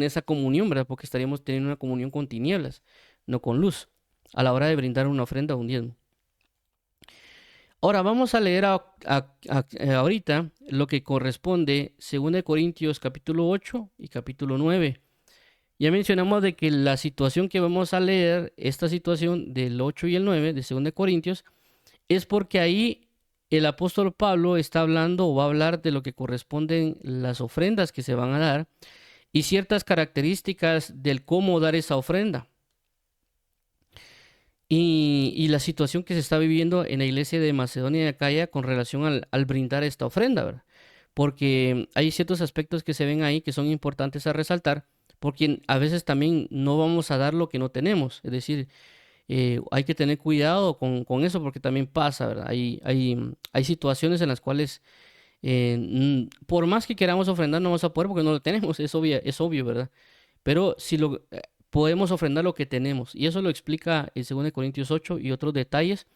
esa comunión, ¿verdad? Porque estaríamos teniendo una comunión con tinieblas, no con luz, a la hora de brindar una ofrenda o un diezmo. Ahora vamos a leer ahorita lo que corresponde 2 Corintios capítulo 8 y capítulo 9. Ya mencionamos de que la situación que vamos a leer, esta situación del 8 y el 9 de 2 Corintios, es porque ahí el apóstol Pablo está hablando o va a hablar de lo que corresponden las ofrendas que se van a dar y ciertas características del cómo dar esa ofrenda. Y la situación que se está viviendo en la iglesia de Macedonia y Acaya con relación al brindar esta ofrenda, ¿verdad? Porque hay ciertos aspectos que se ven ahí que son importantes a resaltar, porque a veces también no vamos a dar lo que no tenemos, es decir, hay que tener cuidado con eso porque también pasa, ¿verdad? Hay situaciones en las cuales por más que queramos ofrendar no vamos a poder porque no lo tenemos, es obvio, ¿verdad? Pero si podemos ofrendar lo que tenemos, y eso lo explica el 2 Corintios 8 y otros detalles.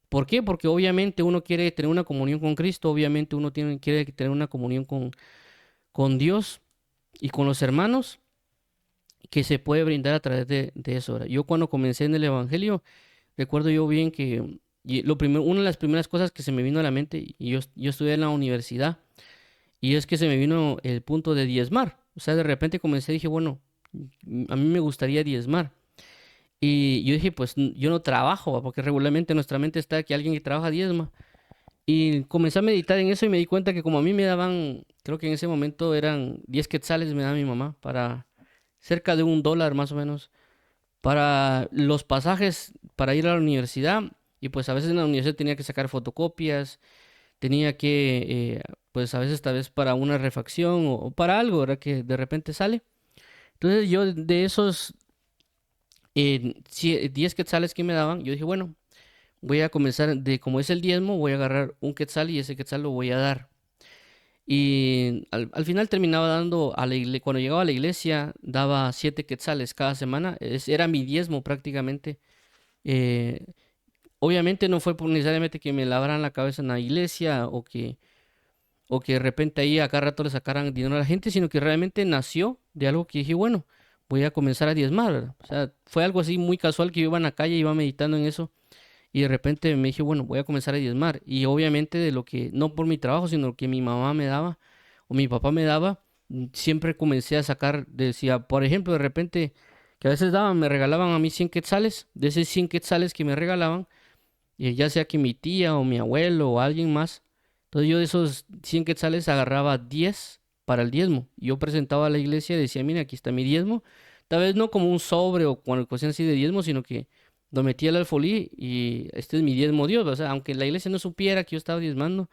¿Por qué? Porque obviamente uno quiere tener una comunión con Cristo, obviamente uno quiere tener una comunión con Dios y con los hermanos que se puede brindar a través de eso, ¿verdad? Yo cuando comencé en el Evangelio, recuerdo yo bien que una de las primeras cosas que se me vino a la mente, y yo estudié en la universidad, y es que se me vino el punto de diezmar. O sea, de repente comencé y dije, bueno, a mí me gustaría diezmar. Y yo dije, pues yo no trabajo, ¿va? Porque regularmente en nuestra mente está que alguien que trabaja diezma. Y comencé a meditar en eso y me di cuenta que como a mí me daban, creo que en ese momento eran 10 quetzales, me daba mi mamá, para cerca de $1 más o menos, para los pasajes para ir a la universidad. Y pues a veces en la universidad tenía que sacar fotocopias, tenía que, pues a veces tal vez para una refacción o para algo, ¿verdad? Que de repente sale. Entonces yo de esos 10 quetzales que me daban, yo dije, bueno, voy a comenzar como es el diezmo, voy a agarrar un quetzal y ese quetzal lo voy a dar. Y al final terminaba dando a la iglesia, cuando llegaba a la iglesia, daba 7 quetzales cada semana, era mi diezmo prácticamente. Eh, Obviamente no fue por necesariamente que me lavaran la cabeza en la iglesia o que de repente ahí a cada rato le sacaran dinero a la gente, sino que realmente nació de algo que dije, bueno, voy a comenzar a diezmar, ¿verdad? O sea, fue algo así muy casual que yo iba en la calle, iba meditando en eso y de repente me dije, bueno, voy a comenzar a diezmar. Y obviamente de lo que, no por mi trabajo, sino lo que mi mamá me daba o mi papá me daba, siempre comencé a sacar, decía, por ejemplo, de repente, que a veces me regalaban a mí 100 quetzales, de esos 100 quetzales que me regalaban, ya sea que mi tía o mi abuelo o alguien más. Entonces yo de esos 100 quetzales agarraba 10 para el diezmo. Yo presentaba a la iglesia y decía, mira, aquí está mi diezmo. Tal vez no como un sobre o cualquier cosa así de diezmo, sino que lo metía al alfolí y este es mi diezmo Dios. O sea, aunque la iglesia no supiera que yo estaba diezmando,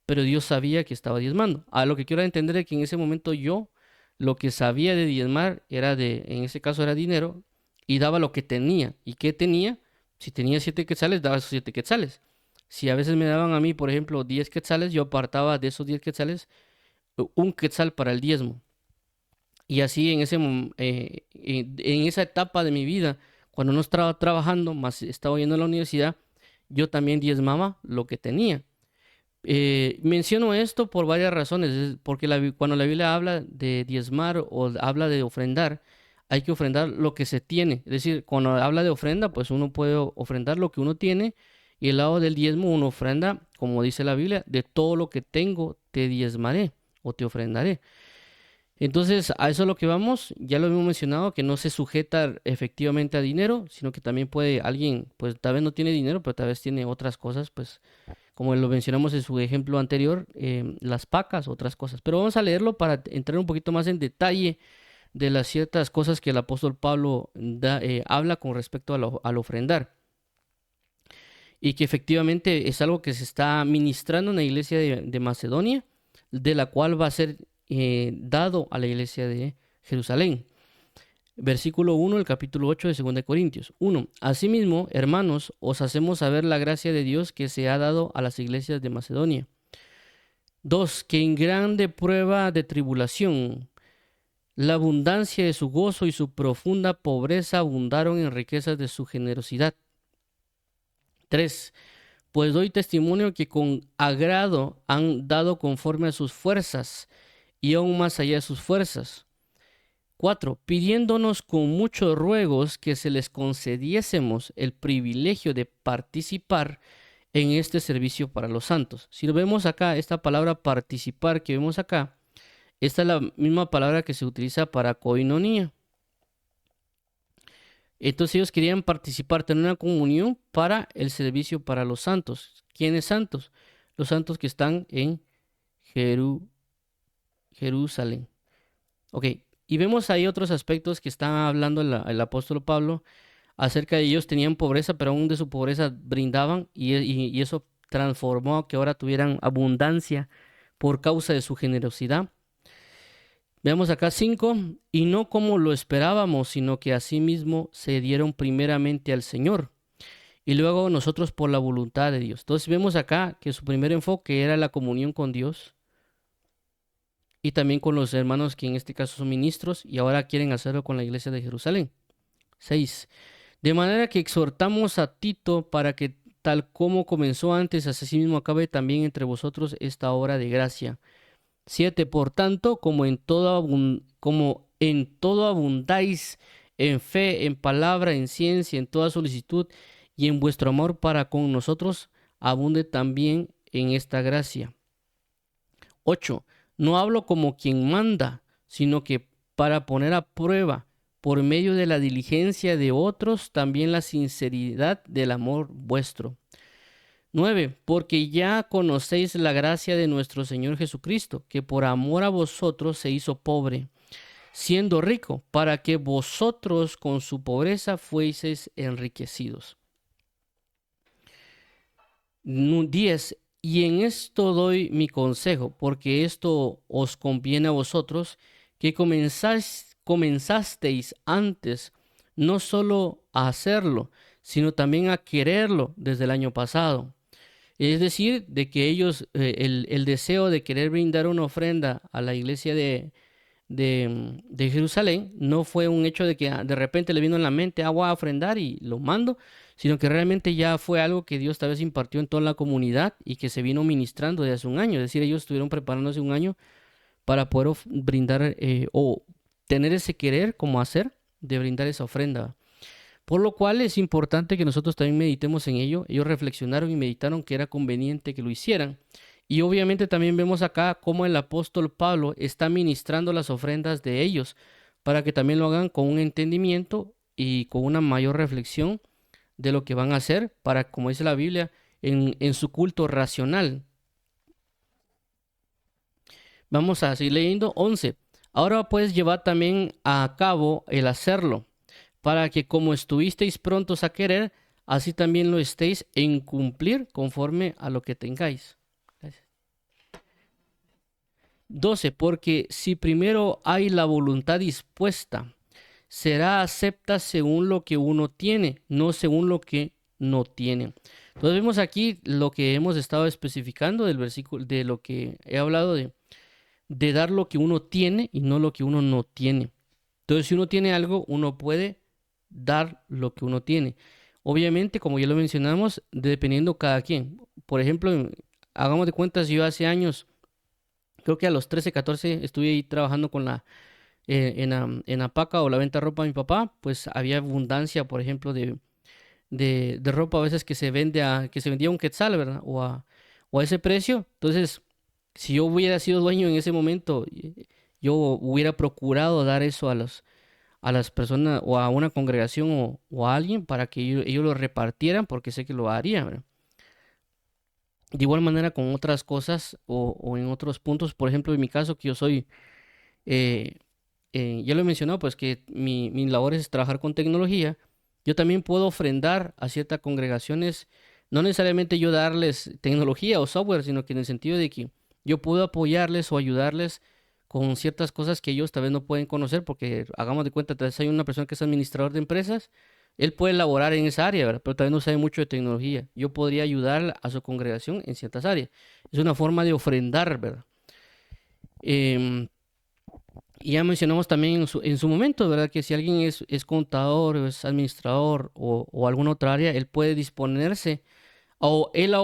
pero Dios sabía que estaba diezmando. A lo que quiero entender es que en ese momento yo lo que sabía de diezmar en ese caso era dinero, y daba lo que tenía. ¿Y qué tenía? Si tenía 7 quetzales, daba esos 7 quetzales. Si a veces me daban a mí, por ejemplo, 10 quetzales, yo apartaba de esos 10 quetzales un quetzal para el diezmo. Y así en esa etapa de mi vida, cuando no estaba trabajando, más estaba yendo a la universidad, yo también diezmaba lo que tenía. Menciono esto por varias razones, porque cuando la Biblia habla de diezmar o habla de ofrendar, hay que ofrendar lo que se tiene. Es decir, cuando habla de ofrenda, pues uno puede ofrendar lo que uno tiene, y el lado del diezmo uno ofrenda, como dice la Biblia, de todo lo que tengo te diezmaré o te ofrendaré. Entonces, a eso es lo que vamos, ya lo hemos mencionado, que no se sujeta efectivamente a dinero, sino que también puede alguien, pues tal vez no tiene dinero, pero tal vez tiene otras cosas, pues como lo mencionamos en su ejemplo anterior, las pacas, otras cosas. Pero vamos a leerlo para entrar un poquito más en detalle de las ciertas cosas que el apóstol Pablo habla con respecto al ofrendar. Y que efectivamente es algo que se está ministrando en la iglesia de Macedonia, de la cual va a ser dado a la iglesia de Jerusalén. Versículo 1 del capítulo 8 de 2 de Corintios. 1. Asimismo, hermanos, os hacemos saber la gracia de Dios que se ha dado a las iglesias de Macedonia. 2. Que en grande prueba de tribulación, la abundancia de su gozo y su profunda pobreza abundaron en riquezas de su generosidad. 3. Pues doy testimonio que con agrado han dado conforme a sus fuerzas y aún más allá de sus fuerzas. 4. Pidiéndonos con muchos ruegos que se les concediésemos el privilegio de participar en este servicio para los santos. Si lo vemos acá, esta palabra participar que vemos acá, esta es la misma palabra que se utiliza para koinonía. Entonces ellos querían participar, tener una comunión para el servicio para los santos. ¿Quiénes santos? Los santos que están en Jerusalén. Ok, y vemos ahí otros aspectos que está hablando el apóstol Pablo acerca de ellos. Tenían pobreza, pero aún de su pobreza brindaban y eso transformó a que ahora tuvieran abundancia por causa de su generosidad. Veamos acá 5, y no como lo esperábamos, sino que asimismo se dieron primeramente al Señor y luego nosotros por la voluntad de Dios. Entonces vemos acá que su primer enfoque era la comunión con Dios y también con los hermanos que en este caso son ministros y ahora quieren hacerlo con la iglesia de Jerusalén. 6. De manera que exhortamos a Tito para que tal como comenzó antes, así mismo acabe también entre vosotros esta obra de gracia. 7. Por tanto, como en todo abundáis en fe, en palabra, en ciencia, en toda solicitud y en vuestro amor para con nosotros, abunde también en esta gracia. 8. No hablo como quien manda, sino que para poner a prueba, por medio de la diligencia de otros, también la sinceridad del amor vuestro. 9. Porque ya conocéis la gracia de nuestro Señor Jesucristo, que por amor a vosotros se hizo pobre, siendo rico, para que vosotros con su pobreza fueseis enriquecidos. 10. Y en esto doy mi consejo, porque esto os conviene a vosotros, que comenzasteis antes, no solo a hacerlo, sino también a quererlo desde el año pasado. Es decir, de que ellos, el deseo de querer brindar una ofrenda a la iglesia de Jerusalén no fue un hecho de que de repente le vino en la mente, voy a ofrendar y lo mando, sino que realmente ya fue algo que Dios tal vez impartió en toda la comunidad y que se vino ministrando desde hace un año. Es decir, ellos estuvieron preparándose un año para poder brindar o tener ese querer como hacer de brindar esa ofrenda. Por lo cual es importante que nosotros también meditemos en ello. Ellos reflexionaron y meditaron que era conveniente que lo hicieran. Y obviamente también vemos acá cómo el apóstol Pablo está ministrando las ofrendas de ellos para que también lo hagan con un entendimiento y con una mayor reflexión de lo que van a hacer para, como dice la Biblia, en su culto racional. Vamos a seguir leyendo. 11. Ahora puedes llevar también a cabo el hacerlo, para que como estuvisteis prontos a querer, así también lo estéis en cumplir conforme a lo que tengáis. Gracias. 12. Porque si primero hay la voluntad dispuesta, será acepta según lo que uno tiene, no según lo que no tiene. Entonces vemos aquí lo que hemos estado especificando del versículo, de lo que he hablado de dar lo que uno tiene y no lo que uno no tiene. Entonces, si uno tiene algo, uno puede dar lo que uno tiene. Obviamente, como ya lo mencionamos, dependiendo cada quien. Por ejemplo, hagamos de cuentas, yo hace años, creo que a los 13, 14, estuve ahí trabajando con en la paca o la venta de ropa de mi papá, pues había abundancia, por ejemplo, de ropa a veces que se vendía a un quetzal, ¿verdad? O a ese precio. Entonces, si yo hubiera sido dueño en ese momento, yo hubiera procurado dar eso a las personas o a una congregación o a alguien para que ellos lo repartieran, porque sé que lo haría, ¿verdad? De igual manera con otras cosas o en otros puntos, por ejemplo, en mi caso, que yo soy, eh, ya lo he mencionado, pues que mi labor es trabajar con tecnología. Yo también puedo ofrendar a ciertas congregaciones, no necesariamente yo darles tecnología o software, sino que en el sentido de que yo puedo apoyarles o ayudarles con ciertas cosas que ellos tal vez no pueden conocer, porque hagamos de cuenta, tal vez hay una persona que es administrador de empresas, él puede laborar en esa área, ¿verdad? Pero tal vez no sabe mucho de tecnología. Yo podría ayudar a su congregación en ciertas áreas. Es una forma de ofrendar, ¿verdad? Em, y ya mencionamos también en su momento, ¿verdad? Que si alguien es contador o es administrador o alguna otra área, él puede disponerse o él a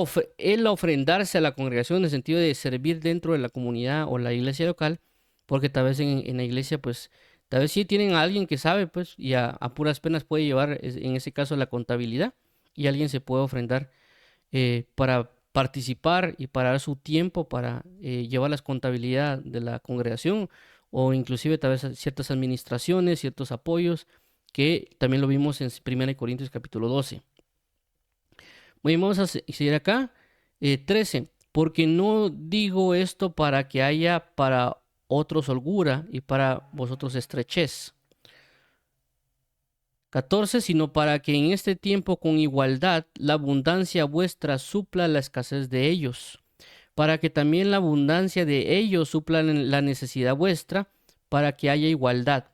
ofrendarse a la congregación en el sentido de servir dentro de la comunidad o la iglesia local, porque tal vez en la iglesia, pues, tal vez sí tienen a alguien que sabe, pues, y a puras penas puede llevar, en ese caso, la contabilidad, y alguien se puede ofrendar para participar y para dar su tiempo para llevar las contabilidad de la congregación o inclusive tal vez ciertas administraciones, ciertos apoyos, que también lo vimos en 1 Corintios capítulo 12. Muy bien, vamos a seguir acá. 13. Porque no digo esto para que haya para otros holgura y para vosotros estrechez. 14. Sino para que en este tiempo con igualdad la abundancia vuestra supla la escasez de ellos, para que también la abundancia de ellos supla la necesidad vuestra, para que haya igualdad.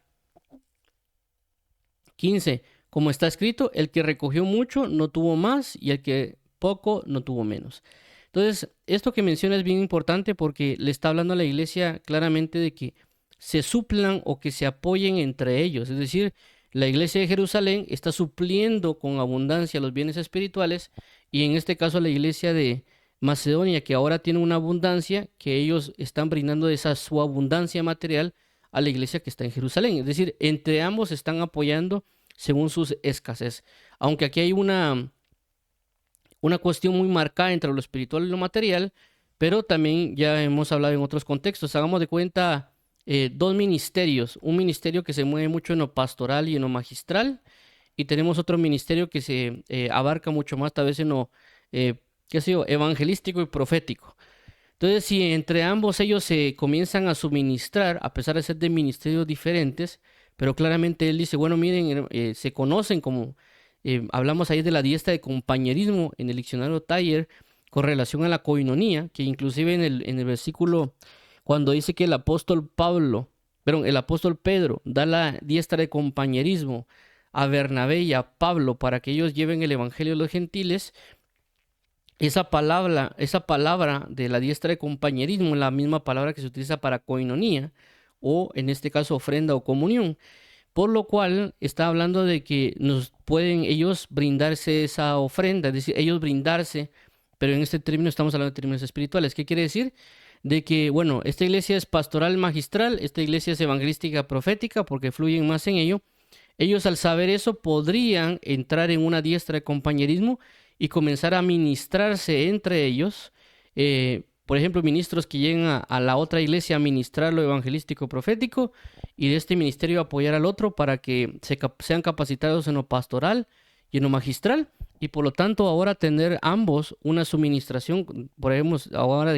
15. Como está escrito, el que recogió mucho no tuvo más y el que poco no tuvo menos. Entonces, esto que menciona es bien importante porque le está hablando a la iglesia claramente de que se suplan o que se apoyen entre ellos. Es decir, la iglesia de Jerusalén está supliendo con abundancia los bienes espirituales y en este caso la iglesia de Macedonia, que ahora tiene una abundancia, que ellos están brindando esa su abundancia material a la iglesia que está en Jerusalén. Es decir, entre ambos están apoyando según sus escasez. Aunque aquí hay una cuestión muy marcada entre lo espiritual y lo material, pero también ya hemos hablado en otros contextos. Hagamos de cuenta dos ministerios. Un ministerio que se mueve mucho en lo pastoral y en lo magistral, y tenemos otro ministerio que se abarca mucho más, tal vez en lo, qué sé yo, evangelístico y profético. Entonces, si entre ambos ellos se comienzan a suministrar, a pesar de ser de ministerios diferentes, pero claramente él dice, bueno, miren, se conocen como, hablamos ahí de la diestra de compañerismo en el diccionario Taller, con relación a la coinonía, que inclusive en el versículo, cuando dice que el apóstol Pablo, perdón, el apóstol Pedro da la diestra de compañerismo a Bernabé y a Pablo para que ellos lleven el evangelio a los gentiles, esa palabra de la diestra de compañerismo es la misma palabra que se utiliza para coinonía, o en este caso ofrenda o comunión. Por lo cual está hablando de que nos pueden ellos brindarse esa ofrenda, es decir, ellos brindarse, pero en este término estamos hablando de términos espirituales. ¿Qué quiere decir? De que, bueno, esta iglesia es pastoral magistral, esta iglesia es evangelística profética, porque fluyen más en ello. Ellos al saber eso podrían entrar en una diestra de compañerismo y comenzar a ministrarse entre ellos. Por ejemplo, ministros que lleguen a la otra iglesia a ministrar lo evangelístico profético y de este ministerio apoyar al otro para que sean capacitados en lo pastoral y en lo magistral, y por lo tanto ahora tener ambos una suministración, por ejemplo, ahora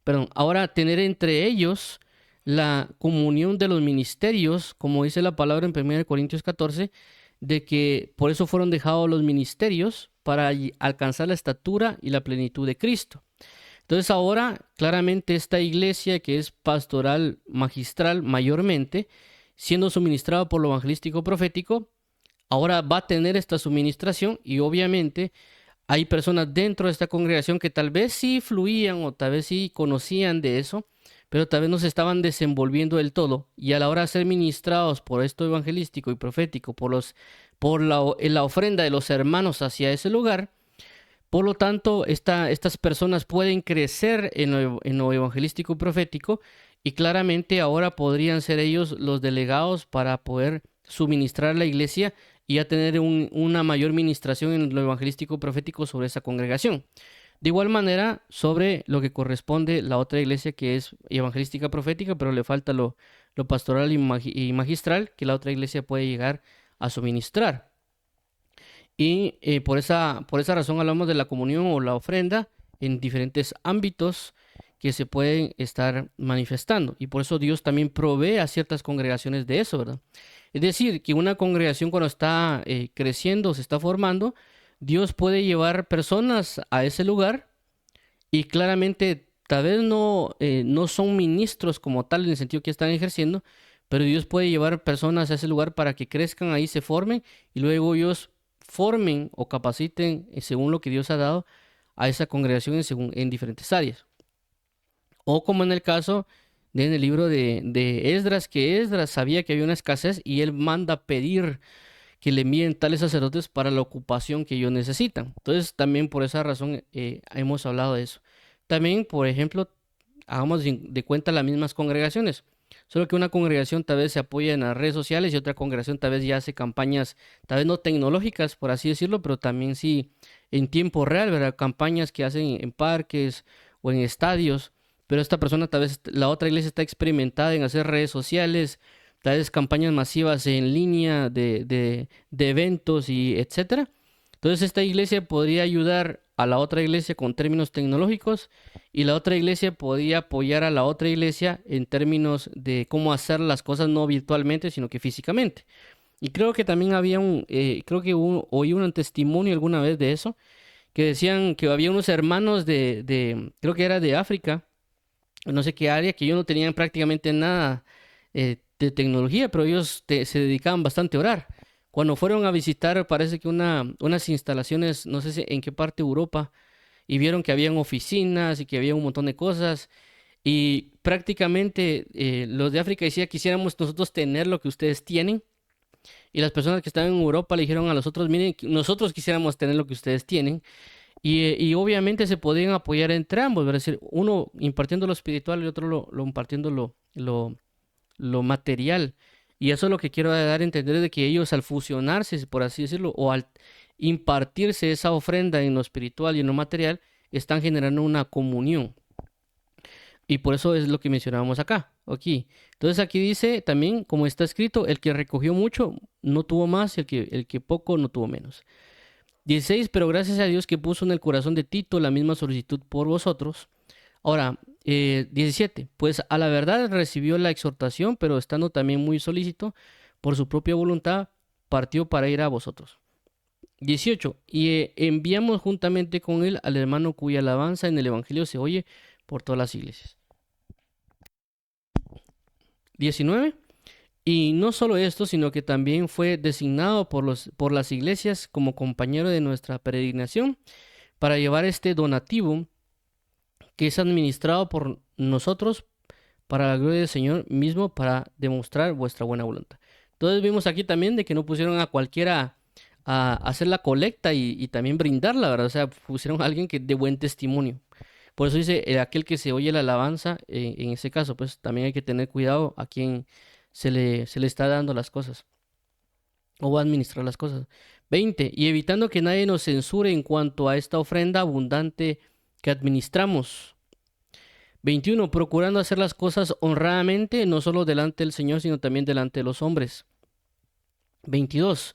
perdón, ahora tener entre ellos la comunión de los ministerios, como dice la palabra en 1 Corintios 14, de que por eso fueron dejados los ministerios para alcanzar la estatura y la plenitud de Cristo. Entonces ahora claramente esta iglesia que es pastoral magistral mayormente, siendo suministrada por lo evangelístico profético, ahora va a tener esta suministración y obviamente hay personas dentro de esta congregación que tal vez sí fluían o tal vez sí conocían de eso, pero tal vez no se estaban desenvolviendo del todo. Y a la hora de ser ministrados por esto evangelístico y profético, en la ofrenda de los hermanos hacia ese lugar, por lo tanto, estas personas pueden crecer en lo evangelístico y profético y claramente ahora podrían ser ellos los delegados para poder suministrar a la iglesia y ya tener una mayor ministración en lo evangelístico y profético sobre esa congregación. De igual manera, sobre lo que corresponde la otra iglesia que es evangelística profética, pero le falta lo pastoral y magistral que la otra iglesia puede llegar a suministrar. Y por esa razón hablamos de la comunión o la ofrenda en diferentes ámbitos que se pueden estar manifestando. Y por eso Dios también provee a ciertas congregaciones de eso, ¿verdad? Es decir, que una congregación cuando está creciendo, se está formando, Dios puede llevar personas a ese lugar y claramente tal vez no son ministros como tal en el sentido que están ejerciendo, pero Dios puede llevar personas a ese lugar para que crezcan ahí, se formen y luego ellos formen o capaciten según lo que Dios ha dado a esa congregación en diferentes áreas. O como en el caso en el libro de Esdras, que Esdras sabía que había una escasez y él manda pedir que le envíen tales sacerdotes para la ocupación que ellos necesitan. Entonces, también por esa razón hemos hablado de eso. También, por ejemplo, hagamos de cuenta las mismas congregaciones. Solo que una congregación tal vez se apoya en las redes sociales y otra congregación tal vez ya hace campañas, tal vez no tecnológicas, por así decirlo, pero también sí en tiempo real, ¿verdad? Campañas que hacen en parques o en estadios. Pero esta persona, tal vez la otra iglesia está experimentada en hacer redes sociales, tal vez campañas masivas en línea de eventos y etcétera. Entonces esta iglesia podría ayudar a la otra iglesia con términos tecnológicos y la otra iglesia podría apoyar a la otra iglesia en términos de cómo hacer las cosas no virtualmente, sino que físicamente. Y creo que también había creo que oí un testimonio alguna vez de eso, que decían que había unos hermanos creo que era de África, no sé qué área, que ellos no tenían prácticamente nada de tecnología, pero ellos se dedicaban bastante a orar. Cuando fueron a visitar, parece que unas instalaciones, no sé en qué parte de Europa, y vieron que habían oficinas y que había un montón de cosas, y prácticamente los de África decían, quisiéramos nosotros tener lo que ustedes tienen, y las personas que estaban en Europa le dijeron a los otros, miren, nosotros quisiéramos tener lo que ustedes tienen, y obviamente se podían apoyar entre ambos, ¿verdad? Es decir, uno impartiendo lo espiritual y otro lo impartiendo lo material. Y eso es lo que quiero dar a entender de que ellos al fusionarse, por así decirlo, o al impartirse esa ofrenda en lo espiritual y en lo material, están generando una comunión. Y por eso es lo que mencionábamos acá, aquí. Entonces aquí dice también, como está escrito, el que recogió mucho no tuvo más, y el que poco no tuvo menos. 16, pero gracias a Dios que puso en el corazón de Tito la misma solicitud por vosotros. Ahora, 17, pues a la verdad recibió la exhortación, pero estando también muy solícito, por su propia voluntad, partió para ir a vosotros. 18, y enviamos juntamente con él al hermano cuya alabanza en el Evangelio se oye por todas las iglesias. 19, y no solo esto, sino que también fue designado por las iglesias como compañero de nuestra peregrinación para llevar este donativo que es administrado por nosotros para la gloria del Señor mismo, para demostrar vuestra buena voluntad. Entonces vimos aquí también de que no pusieron a cualquiera a hacer la colecta y también brindarla, ¿verdad? O sea, pusieron a alguien que de buen testimonio. Por eso dice, aquel que se oye la alabanza, en ese caso, pues también hay que tener cuidado a quien se le está dando las cosas o va a administrar las cosas. 20, y evitando que nadie nos censure en cuanto a esta ofrenda abundante que administramos. 21, procurando hacer las cosas honradamente, no solo delante del Señor, sino también delante de los hombres. 22,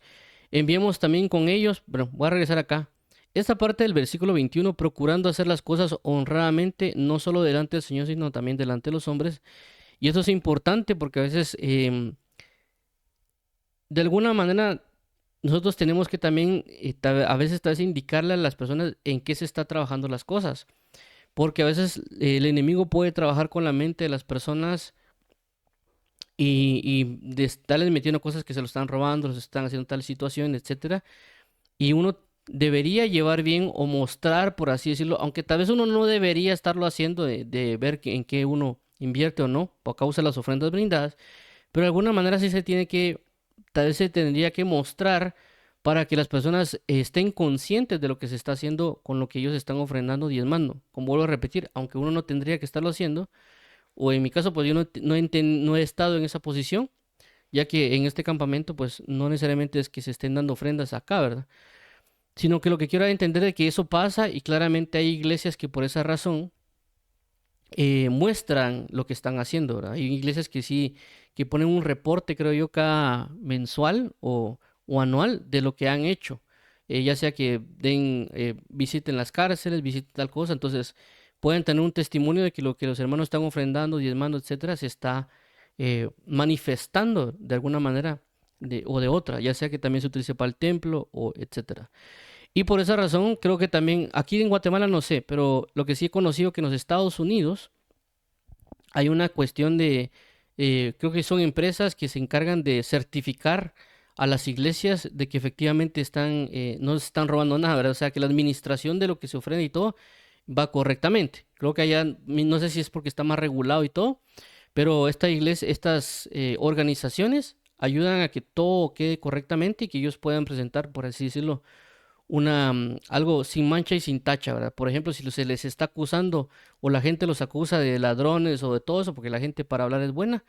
enviamos también con ellos, bueno, voy a regresar acá. Esta parte del versículo 21, procurando hacer las cosas honradamente, no solo delante del Señor, sino también delante de los hombres. Y eso es importante porque a veces, de alguna manera, nosotros tenemos que también, a veces, tal vez indicarle a las personas en qué se está trabajando las cosas. Porque a veces el enemigo puede trabajar con la mente de las personas y de estarles metiendo cosas que se lo están robando, los están haciendo tal situación, etcétera. Y uno debería llevar bien o mostrar, por así decirlo, aunque tal vez uno no debería estarlo haciendo de ver en qué uno invierte o no, por causa de las ofrendas brindadas, pero de alguna manera sí se tiene que, tal vez se tendría que mostrar para que las personas estén conscientes de lo que se está haciendo con lo que ellos están ofrendando, diezmando. Como vuelvo a repetir, aunque uno no tendría que estarlo haciendo, o en mi caso, pues yo no he estado en esa posición, ya que en este campamento, pues no necesariamente es que se estén dando ofrendas acá, ¿verdad? Sino que lo que quiero entender es que eso pasa y claramente hay iglesias que por esa razón muestran lo que están haciendo, ¿verdad? Hay iglesias que sí, que ponen un reporte, creo yo, cada mensual o anual de lo que han hecho. Ya sea que visiten las cárceles, visiten tal cosa, entonces pueden tener un testimonio de que lo que los hermanos están ofrendando, diezmando, etcétera, se está manifestando de alguna manera o de otra, ya sea que también se utilice para el templo o etcétera. Y por esa razón, creo que también aquí en Guatemala no sé, pero lo que sí he conocido que en los Estados Unidos hay una cuestión creo que son empresas que se encargan de certificar a las iglesias de que efectivamente no se están robando nada, ¿verdad? O sea, que la administración de lo que se ofrenda y todo va correctamente. Creo que allá, no sé si es porque está más regulado y todo, pero estas organizaciones ayudan a que todo quede correctamente y que ellos puedan presentar, por así decirlo, algo sin mancha y sin tacha, ¿verdad? Por ejemplo, si se les está acusando o la gente los acusa de ladrones o de todo eso, porque la gente para hablar es buena,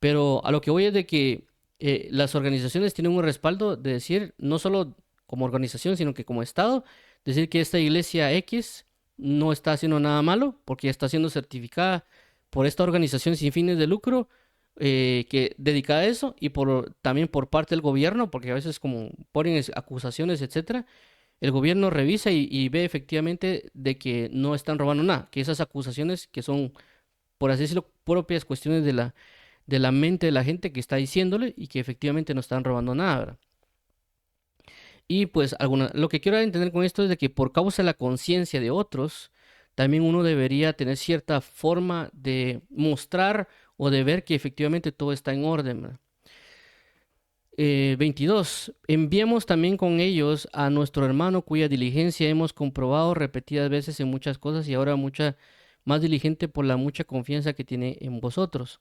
pero a lo que voy es de que las organizaciones tienen un respaldo de decir, no solo como organización, sino que como Estado, decir que esta iglesia X no está haciendo nada malo porque está siendo certificada por esta organización sin fines de lucro que dedicada a eso y también por parte del gobierno, porque a veces como ponen acusaciones, etcétera, el gobierno revisa y ve efectivamente de que no están robando nada, que esas acusaciones que son, por así decirlo, propias cuestiones de la mente de la gente que está diciéndole y que efectivamente no están robando nada, ¿verdad? Y pues lo que quiero entender con esto es de que por causa de la conciencia de otros, también uno debería tener cierta forma de mostrar o de ver que efectivamente todo está en orden, ¿verdad? 22. Enviamos también con ellos a nuestro hermano cuya diligencia hemos comprobado repetidas veces en muchas cosas y ahora mucha más diligente por la mucha confianza que tiene en vosotros.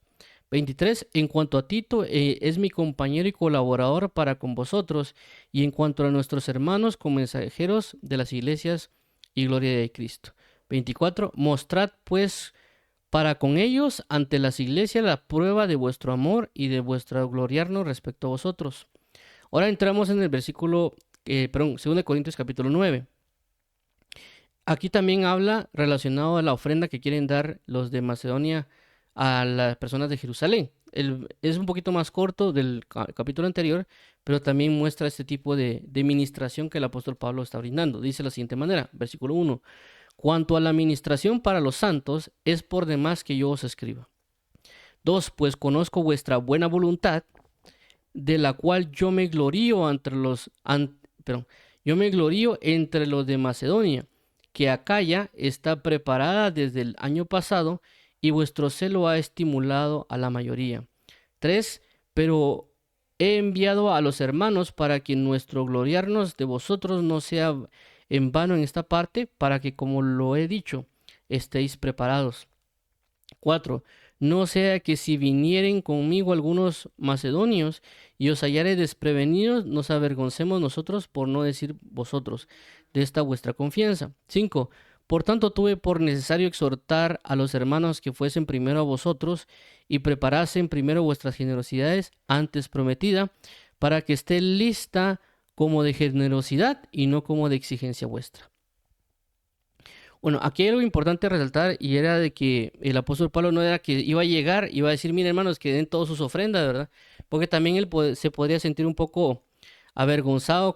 23. En cuanto a Tito, es mi compañero y colaborador para con vosotros, y en cuanto a nuestros hermanos, como mensajeros de las iglesias y gloria de Cristo. 24. Mostrad pues para con ellos ante las iglesias la prueba de vuestro amor y de vuestro gloriarnos respecto a vosotros. Ahora entramos en el versículo, perdón, 2 Corintios capítulo 9. Aquí también habla relacionado a la ofrenda que quieren dar los de Macedonia a las personas de Jerusalén. Es un poquito más corto del capítulo anterior, pero también muestra este tipo de ministración que el apóstol Pablo está brindando. Dice de la siguiente manera, versículo 1. Cuanto a la administración para los santos, es por demás que yo os escriba. 2. Pues conozco vuestra buena voluntad, de la cual yo me glorío yo me glorío entre los de Macedonia, que Acaya está preparada desde el año pasado y vuestro celo ha estimulado a la mayoría. 3. Pero he enviado a los hermanos para que nuestro gloriarnos de vosotros no sea en vano en esta parte, para que, como lo he dicho, estéis preparados. 4. No sea que si vinieren conmigo algunos macedonios y os hallare desprevenidos, nos avergoncemos nosotros, por no decir vosotros, de esta vuestra confianza. 5. Por tanto, tuve por necesario exhortar a los hermanos que fuesen primero a vosotros y preparasen primero vuestras generosidades antes prometida, para que esté lista como de generosidad y no como de exigencia vuestra. Bueno, aquí hay algo importante a resaltar y era de que el apóstol Pablo no era que iba a llegar, iba a decir, miren hermanos, que den todas sus ofrendas, ¿verdad? Porque también él se podría sentir un poco avergonzado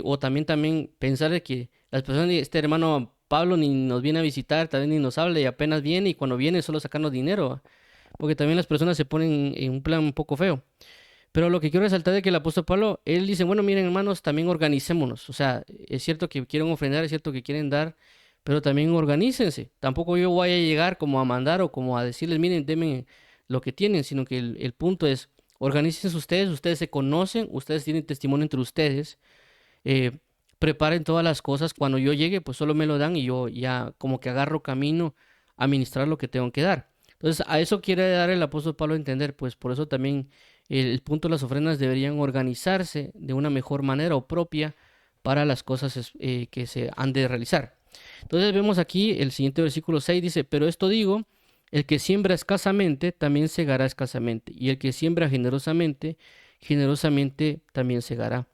o también pensar de que las personas, este hermano Pablo ni nos viene a visitar, también ni nos habla y apenas viene y cuando viene solo sacarnos dinero, ¿va? Porque también las personas se ponen en un plan un poco feo. Pero lo que quiero resaltar es que el apóstol Pablo, él dice, bueno, miren hermanos, también organicémonos. O sea, es cierto que quieren ofrendar, es cierto que quieren dar, pero también organícense. Tampoco yo voy a llegar como a mandar o como a decirles, miren, denme lo que tienen, sino que el punto es, organícense ustedes se conocen, ustedes tienen testimonio entre ustedes, eh, preparen todas las cosas. Cuando yo llegue, pues solo me lo dan y yo ya como que agarro camino a ministrar lo que tengo que dar. Entonces, a eso quiere dar el apóstol Pablo a entender, pues por eso también el punto de las ofrendas deberían organizarse de una mejor manera o propia para las cosas que se han de realizar. Entonces vemos aquí el siguiente versículo 6 dice, pero esto digo, el que siembra escasamente también segará escasamente, y el que siembra generosamente, generosamente también segará.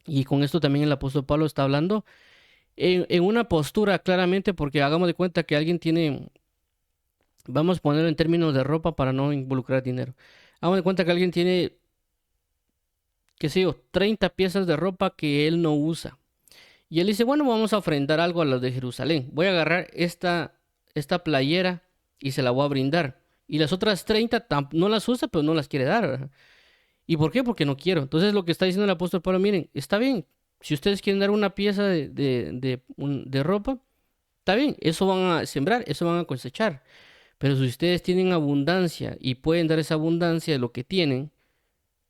Y con esto también el apóstol Pablo está hablando en una postura claramente, porque hagamos de cuenta que alguien tiene, vamos a ponerlo en términos de ropa para no involucrar dinero. Hagamos de cuenta que alguien tiene, qué sé yo, 30 piezas de ropa que él no usa. Y él dice, bueno, vamos a ofrendar algo a los de Jerusalén. Voy a agarrar esta playera y se la voy a brindar. Y las otras 30 no las usa, pero no las quiere dar, ¿verdad? ¿Y por qué? Porque no quiero. Entonces lo que está diciendo el apóstol Pablo, miren, está bien. Si ustedes quieren dar una pieza de ropa, está bien. Eso van a sembrar, eso van a cosechar. Pero si ustedes tienen abundancia y pueden dar esa abundancia de lo que tienen,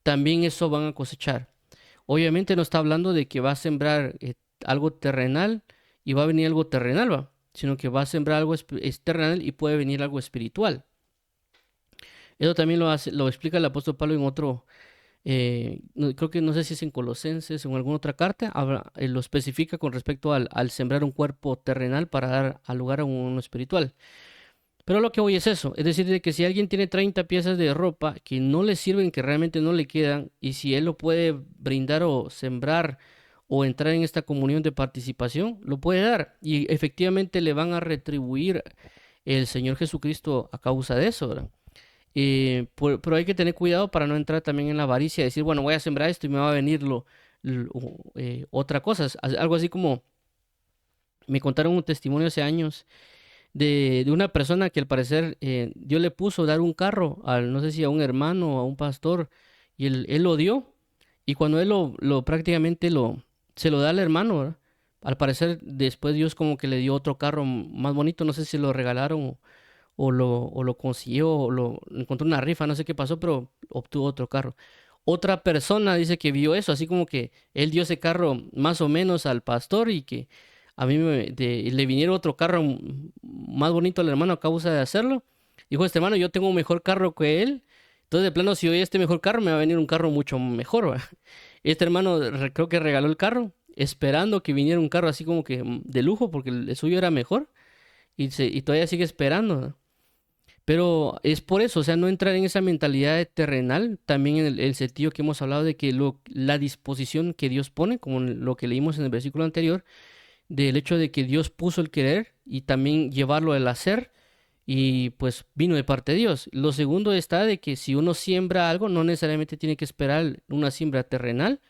también eso van a cosechar. Obviamente no está hablando de que va a sembrar algo terrenal y va a venir algo terrenal, ¿va? Sino que va a sembrar algo terrenal y puede venir algo espiritual. Eso también lo explica el apóstol Pablo en otro, creo que no sé si es en Colosenses o en alguna otra carta, lo especifica con respecto al sembrar un cuerpo terrenal para dar al lugar a uno espiritual. Pero lo que voy es eso, es decir, de que si alguien tiene 30 piezas de ropa que no le sirven, que realmente no le quedan, y si él lo puede brindar o sembrar o entrar en esta comunión de participación, lo puede dar y efectivamente le van a retribuir el Señor Jesucristo a causa de eso, ¿verdad? Pero hay que tener cuidado para no entrar también en la avaricia, decir, bueno, voy a sembrar esto y me va a venir otra cosa. Algo así como me contaron un testimonio hace años de una persona que al parecer Dios le puso dar un carro, no sé si a un hermano o a un pastor, y él lo dio, y cuando él prácticamente se lo da al hermano, ¿verdad? Al parecer después Dios como que le dio otro carro más bonito, no sé si lo regalaron o lo consiguió, o lo encontró una rifa, no sé qué pasó, pero obtuvo otro carro. Otra persona dice que vio eso, así como que él dio ese carro más o menos al pastor y que a mí le viniera otro carro más bonito al hermano a causa de hacerlo. Dijo este hermano, yo tengo un mejor carro que él, entonces de plano si doy este mejor carro me va a venir un carro mucho mejor, ¿va? Este hermano creo que regaló el carro esperando que viniera un carro así como que de lujo porque el suyo era mejor y todavía sigue esperando, ¿no? Pero es por eso, o sea, no entrar en esa mentalidad terrenal, también en el sentido que hemos hablado de que la disposición que Dios pone, como lo que leímos en el versículo anterior, del hecho de que Dios puso el querer y también llevarlo al hacer, y pues vino de parte de Dios. Lo segundo está de que si uno siembra algo, no necesariamente tiene que esperar una siembra terrenal,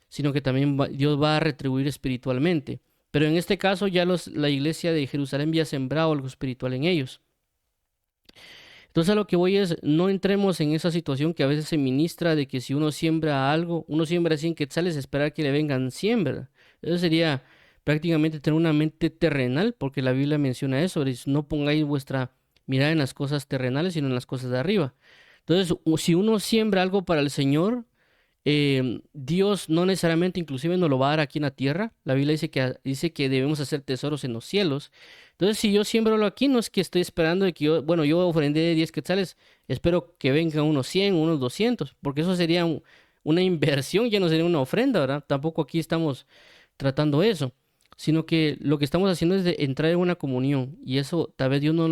sino que también Dios va a retribuir espiritualmente. Pero en este caso ya la iglesia de Jerusalén había sembrado algo espiritual en ellos. Entonces a lo que voy es, no entremos en esa situación que a veces se ministra de que si uno siembra algo, uno siembra 100 quetzales, esperar que le vengan 100, ¿verdad? Eso sería prácticamente tener una mente terrenal, porque la Biblia menciona eso, dice, no pongáis vuestra mirada en las cosas terrenales, sino en las cosas de arriba. Entonces, si uno siembra algo para el Señor, Dios no necesariamente inclusive nos lo va a dar aquí en la tierra. La Biblia dice que debemos hacer tesoros en los cielos. Entonces, si yo siembro lo aquí, no es que estoy esperando de que yo ofrendé 10 quetzales, espero que vengan unos 100, unos 200, porque eso sería una inversión, ya no sería una ofrenda, ¿verdad? Tampoco aquí estamos tratando eso, sino que lo que estamos haciendo es de entrar en una comunión y eso tal vez Dios no,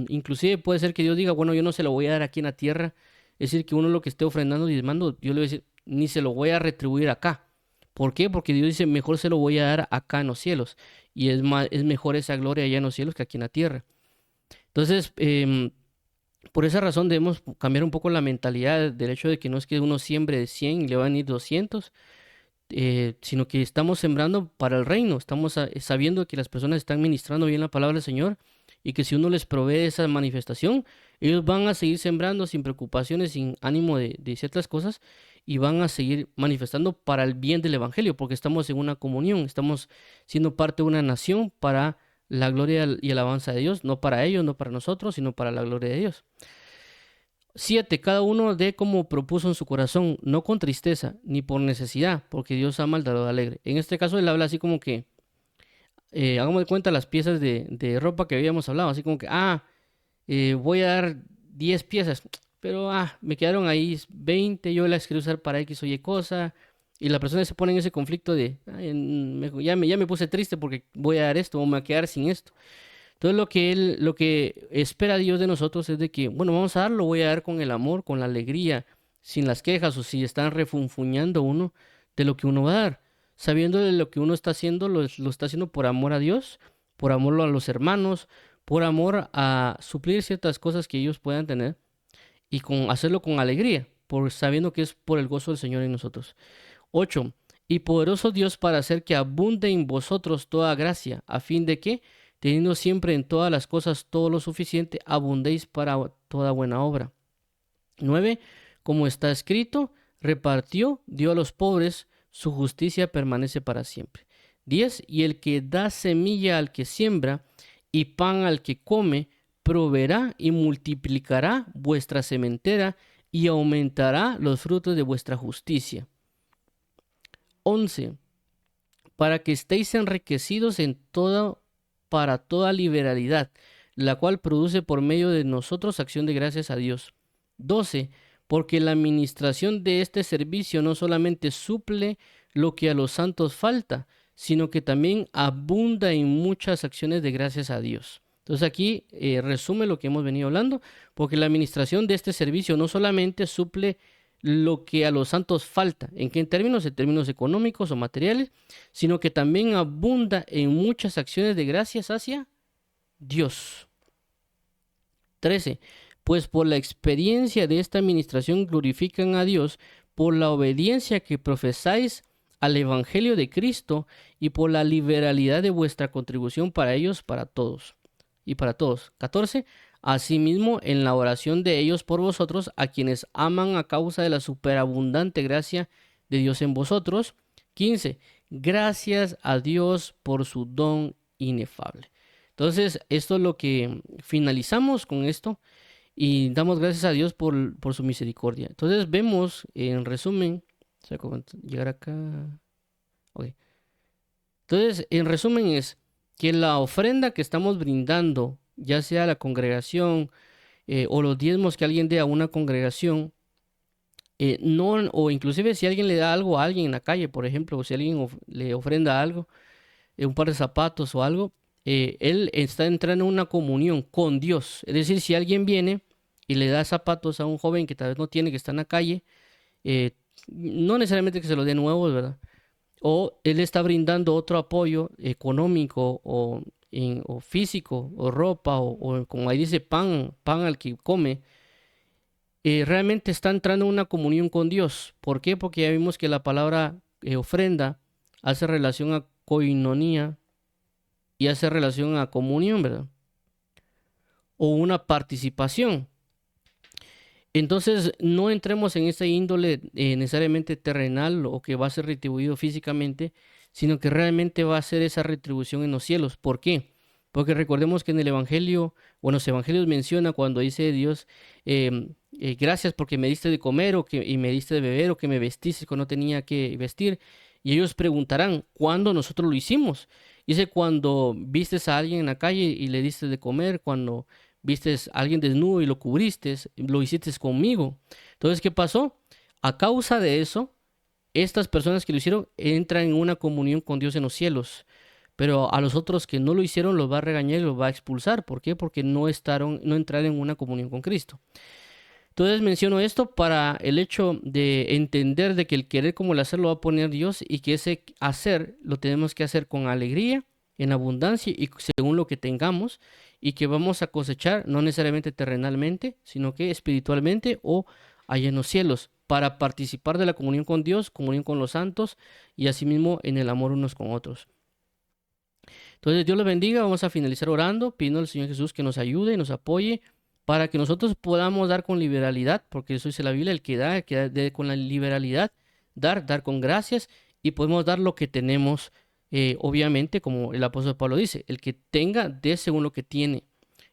inclusive puede ser que Dios diga, bueno, yo no se lo voy a dar aquí en la tierra, es decir, que uno lo que esté ofrendando y diezmando, Dios le va a decir, ni se lo voy a retribuir acá. ¿Por qué? Porque Dios dice, mejor se lo voy a dar acá en los cielos. Y es mejor esa gloria allá en los cielos que aquí en la tierra. Entonces, por esa razón debemos cambiar un poco la mentalidad del hecho de que no es que uno siembre 100 y le van a ir 200, sino que estamos sembrando para el reino. Estamos sabiendo que las personas están ministrando bien la palabra del Señor y que si uno les provee esa manifestación, ellos van a seguir sembrando sin preocupaciones, sin ánimo de ciertas cosas y van a seguir manifestando para el bien del evangelio, porque estamos en una comunión, estamos siendo parte de una nación para la gloria y alabanza de Dios, no para ellos, no para nosotros, sino para la gloria de Dios. 7. Cada uno dé como propuso en su corazón, no con tristeza, ni por necesidad, porque Dios ama al dador alegre. En este caso, él habla así como que, hagamos de cuenta las piezas de ropa que habíamos hablado, así como que, voy a dar 10 piezas, pero me quedaron ahí 20, yo las quiero usar para X o Y cosa, y la persona se pone en ese conflicto de, ya me puse triste porque voy a dar esto o me voy a quedar sin esto. Entonces lo que espera Dios de nosotros es de que, bueno, vamos a dar, lo voy a dar con el amor, con la alegría, sin las quejas o si están refunfuñando uno de lo que uno va a dar, sabiendo de lo que uno está haciendo, lo está haciendo por amor a Dios, por amor a los hermanos, por amor a suplir ciertas cosas que ellos puedan tener y con hacerlo con alegría, por sabiendo que es por el gozo del Señor en nosotros. 8. Y poderoso Dios para hacer que abunde en vosotros toda gracia, a fin de que, teniendo siempre en todas las cosas todo lo suficiente, abundéis para toda buena obra. 9. Como está escrito, repartió, dio a los pobres, su justicia permanece para siempre. 10. Y el que da semilla al que siembra y pan al que come, proveerá y multiplicará vuestra sementera y aumentará los frutos de vuestra justicia. 11. Para que estéis enriquecidos en todo, para toda liberalidad, la cual produce por medio de nosotros acción de gracias a Dios. 12. Porque la administración de este servicio no solamente suple lo que a los santos falta, sino que también abunda en muchas acciones de gracias a Dios. Entonces aquí resume lo que hemos venido hablando, porque la administración de este servicio no solamente suple lo que a los santos falta, ¿en qué términos? En términos económicos o materiales, sino que también abunda en muchas acciones de gracias hacia Dios. 13. Pues por la experiencia de esta administración glorifican a Dios por la obediencia que profesáis al Evangelio de Cristo y por la liberalidad de vuestra contribución para ellos, para todos y para todos. 14. Asimismo, en la oración de ellos por vosotros, a quienes aman a causa de la superabundante gracia de Dios en vosotros. 15. Gracias a Dios por su don inefable. Entonces, esto es lo que finalizamos con esto y damos gracias a Dios por su misericordia. Entonces, vemos en resumen, llegar acá. Okay. Entonces, en resumen es que la ofrenda que estamos brindando, ya sea a la congregación o los diezmos que alguien dé a una congregación, no, o inclusive si alguien le da algo a alguien en la calle, por ejemplo, o si alguien le ofrenda algo, un par de zapatos o algo, él está entrando en una comunión con Dios. Es decir, si alguien viene y le da zapatos a un joven que tal vez no tiene, que está en la calle, no necesariamente que se los dé nuevos, ¿verdad? O él está brindando otro apoyo económico o físico, o ropa, o como ahí dice, pan al que come, realmente está entrando en una comunión con Dios. ¿Por qué? Porque ya vimos que la palabra ofrenda hace relación a koinonía y hace relación a comunión, ¿verdad? O una participación. Entonces, no entremos en esa índole necesariamente terrenal o que va a ser retribuido físicamente, sino que realmente va a ser esa retribución en los cielos. ¿Por qué? Porque recordemos que en el Evangelio, o en los Evangelios menciona cuando dice Dios, gracias porque me diste de comer y me diste de beber o que me vestiste cuando no tenía que vestir. Y ellos preguntarán, ¿cuándo nosotros lo hicimos? Dice, cuando vistes a alguien en la calle y le diste de comer, cuando vistes a alguien desnudo y lo cubriste, lo hiciste conmigo. Entonces, ¿qué pasó? A causa de eso, estas personas que lo hicieron entran en una comunión con Dios en los cielos. Pero a los otros que no lo hicieron los va a regañar y los va a expulsar. ¿Por qué? Porque no entraron en una comunión con Cristo. Entonces menciono esto para el hecho de entender de que el querer como el hacer lo va a poner Dios y que ese hacer lo tenemos que hacer con alegría, en abundancia y según lo que tengamos y que vamos a cosechar no necesariamente terrenalmente, sino que espiritualmente o allá en los cielos para participar de la comunión con Dios, comunión con los santos y asimismo en el amor unos con otros. Entonces Dios los bendiga, vamos a finalizar orando, pidiendo al Señor Jesús que nos ayude y nos apoye para que nosotros podamos dar con liberalidad, porque eso dice la Biblia, el que da con la liberalidad, dar con gracias y podemos dar lo que tenemos, obviamente, como el apóstol Pablo dice, el que tenga, dé según lo que tiene.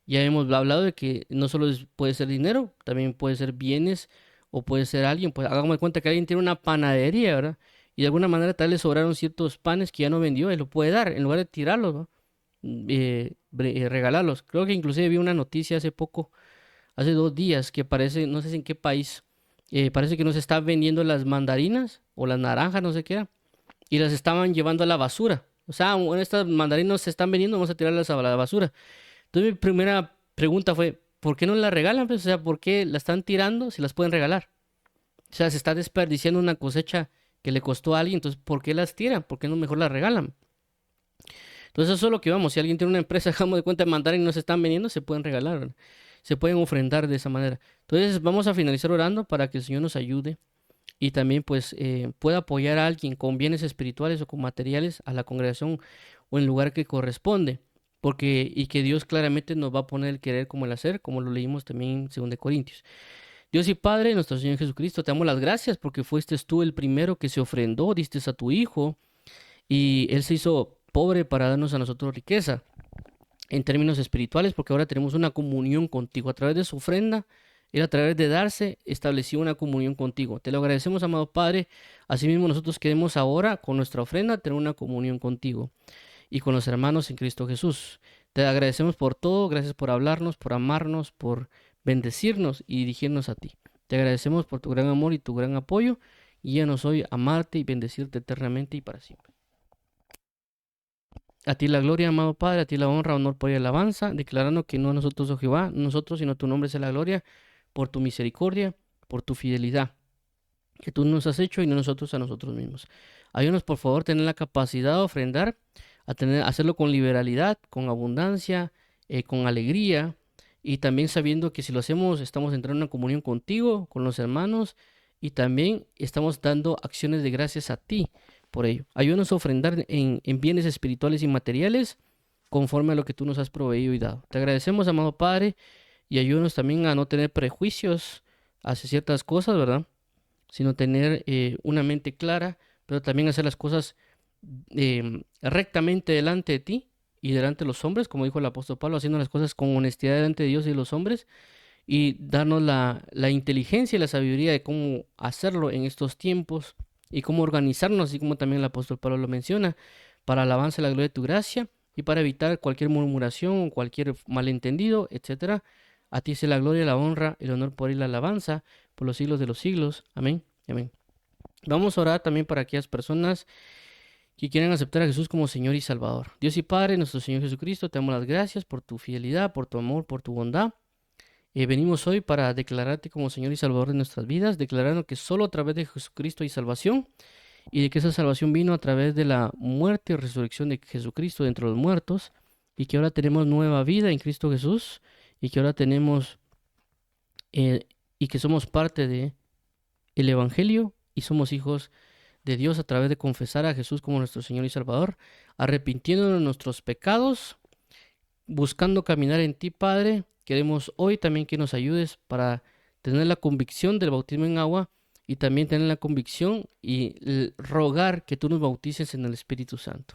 Ya hemos hablado de que no solo puede ser dinero, también puede ser bienes o puede ser alguien. Pues hagamos de cuenta que alguien tiene una panadería, ¿verdad? Y de alguna manera tal le sobraron ciertos panes que ya no vendió, él lo puede dar en lugar de tirarlos, ¿no? Regalarlos. Creo que inclusive vi una noticia hace poco, hace 2 días, que parece, no sé si en qué país, parece que no se están vendiendo las mandarinas o las naranjas, no sé qué era, y las estaban llevando a la basura. O sea, bueno, estas mandarinas se están vendiendo, vamos a tirarlas a la basura. Entonces mi primera pregunta fue, ¿por qué no las regalan? Pues, o sea, ¿por qué las están tirando si las pueden regalar? O sea, se está desperdiciando una cosecha que le costó a alguien, entonces ¿por qué las tiran? ¿Por qué no mejor las regalan? Entonces eso es lo que vamos, si alguien tiene una empresa, dejamos de cuenta de mandar y no se están vendiendo, se pueden regalar, ¿verdad? Se pueden ofrendar de esa manera. Entonces vamos a finalizar orando para que el Señor nos ayude y también pues pueda apoyar a alguien con bienes espirituales o con materiales a la congregación o en el lugar que corresponde. Porque, y que Dios claramente nos va a poner el querer como el hacer, como lo leímos también en 2 Corintios. Dios y Padre, nuestro Señor Jesucristo, te damos las gracias porque fuiste tú el primero que se ofrendó, diste a tu Hijo y Él se hizo pobre para darnos a nosotros riqueza en términos espirituales, porque ahora tenemos una comunión contigo. A través de su ofrenda, Él a través de darse, estableció una comunión contigo. Te lo agradecemos, amado Padre. Asimismo, nosotros queremos ahora, con nuestra ofrenda, tener una comunión contigo y con los hermanos en Cristo Jesús. Te agradecemos por todo, gracias por hablarnos, por amarnos, por bendecirnos y dirigirnos a ti. Te agradecemos por tu gran amor y tu gran apoyo. Guíanos hoy a amarte y bendecirte eternamente y para siempre. A ti la gloria, amado Padre, a ti la honra, honor, por y alabanza, declarando que no a nosotros, oh Jehová, no nosotros, sino tu nombre sea la gloria, por tu misericordia, por tu fidelidad, que tú nos has hecho y no nosotros a nosotros mismos. Ayúdanos, por favor, tener la capacidad de ofrendar, hacerlo con liberalidad, con abundancia, con alegría, y también sabiendo que si lo hacemos, estamos entrando en una comunión contigo, con los hermanos, y también estamos dando acciones de gracias a ti por ello. Ayúdanos a ofrendar en bienes espirituales y materiales conforme a lo que tú nos has proveído y dado. Te agradecemos, amado Padre, y ayúdanos también a no tener prejuicios hacia ciertas cosas, ¿verdad? Sino tener una mente clara, pero también hacer las cosas rectamente delante de ti y delante de los hombres, como dijo el apóstol Pablo, haciendo las cosas con honestidad delante de Dios y de los hombres, y darnos la inteligencia y la sabiduría de cómo hacerlo en estos tiempos y cómo organizarnos, así como también el apóstol Pablo lo menciona, para alabanza la gloria de tu gracia y para evitar cualquier murmuración, cualquier malentendido, etcétera. A ti sea la gloria, la honra, el honor por y la alabanza por los siglos de los siglos. Amén. Amén. Vamos a orar también para aquellas personas que quieran aceptar a Jesús como Señor y Salvador. Dios y Padre, nuestro Señor Jesucristo, te damos las gracias por tu fidelidad, por tu amor, por tu bondad. Venimos hoy para declararte como Señor y Salvador de nuestras vidas, declarando que solo a través de Jesucristo hay salvación y de que esa salvación vino a través de la muerte y resurrección de Jesucristo de entre los muertos y que ahora tenemos nueva vida en Cristo Jesús y que ahora tenemos y que somos parte de el Evangelio y somos hijos de Dios a través de confesar a Jesús como nuestro Señor y Salvador, arrepintiéndonos de nuestros pecados, buscando caminar en ti, Padre. Queremos hoy también que nos ayudes para tener la convicción del bautismo en agua y también tener la convicción y rogar que tú nos bautices en el Espíritu Santo.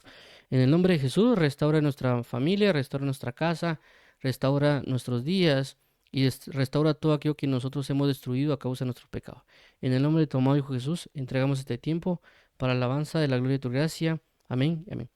En el nombre de Jesús, restaura nuestra familia, restaura nuestra casa, restaura nuestros días y restaura todo aquello que nosotros hemos destruido a causa de nuestro pecado. En el nombre de tu amado Hijo Jesús, entregamos este tiempo para alabanza de la gloria de tu gracia. Amén. Amén.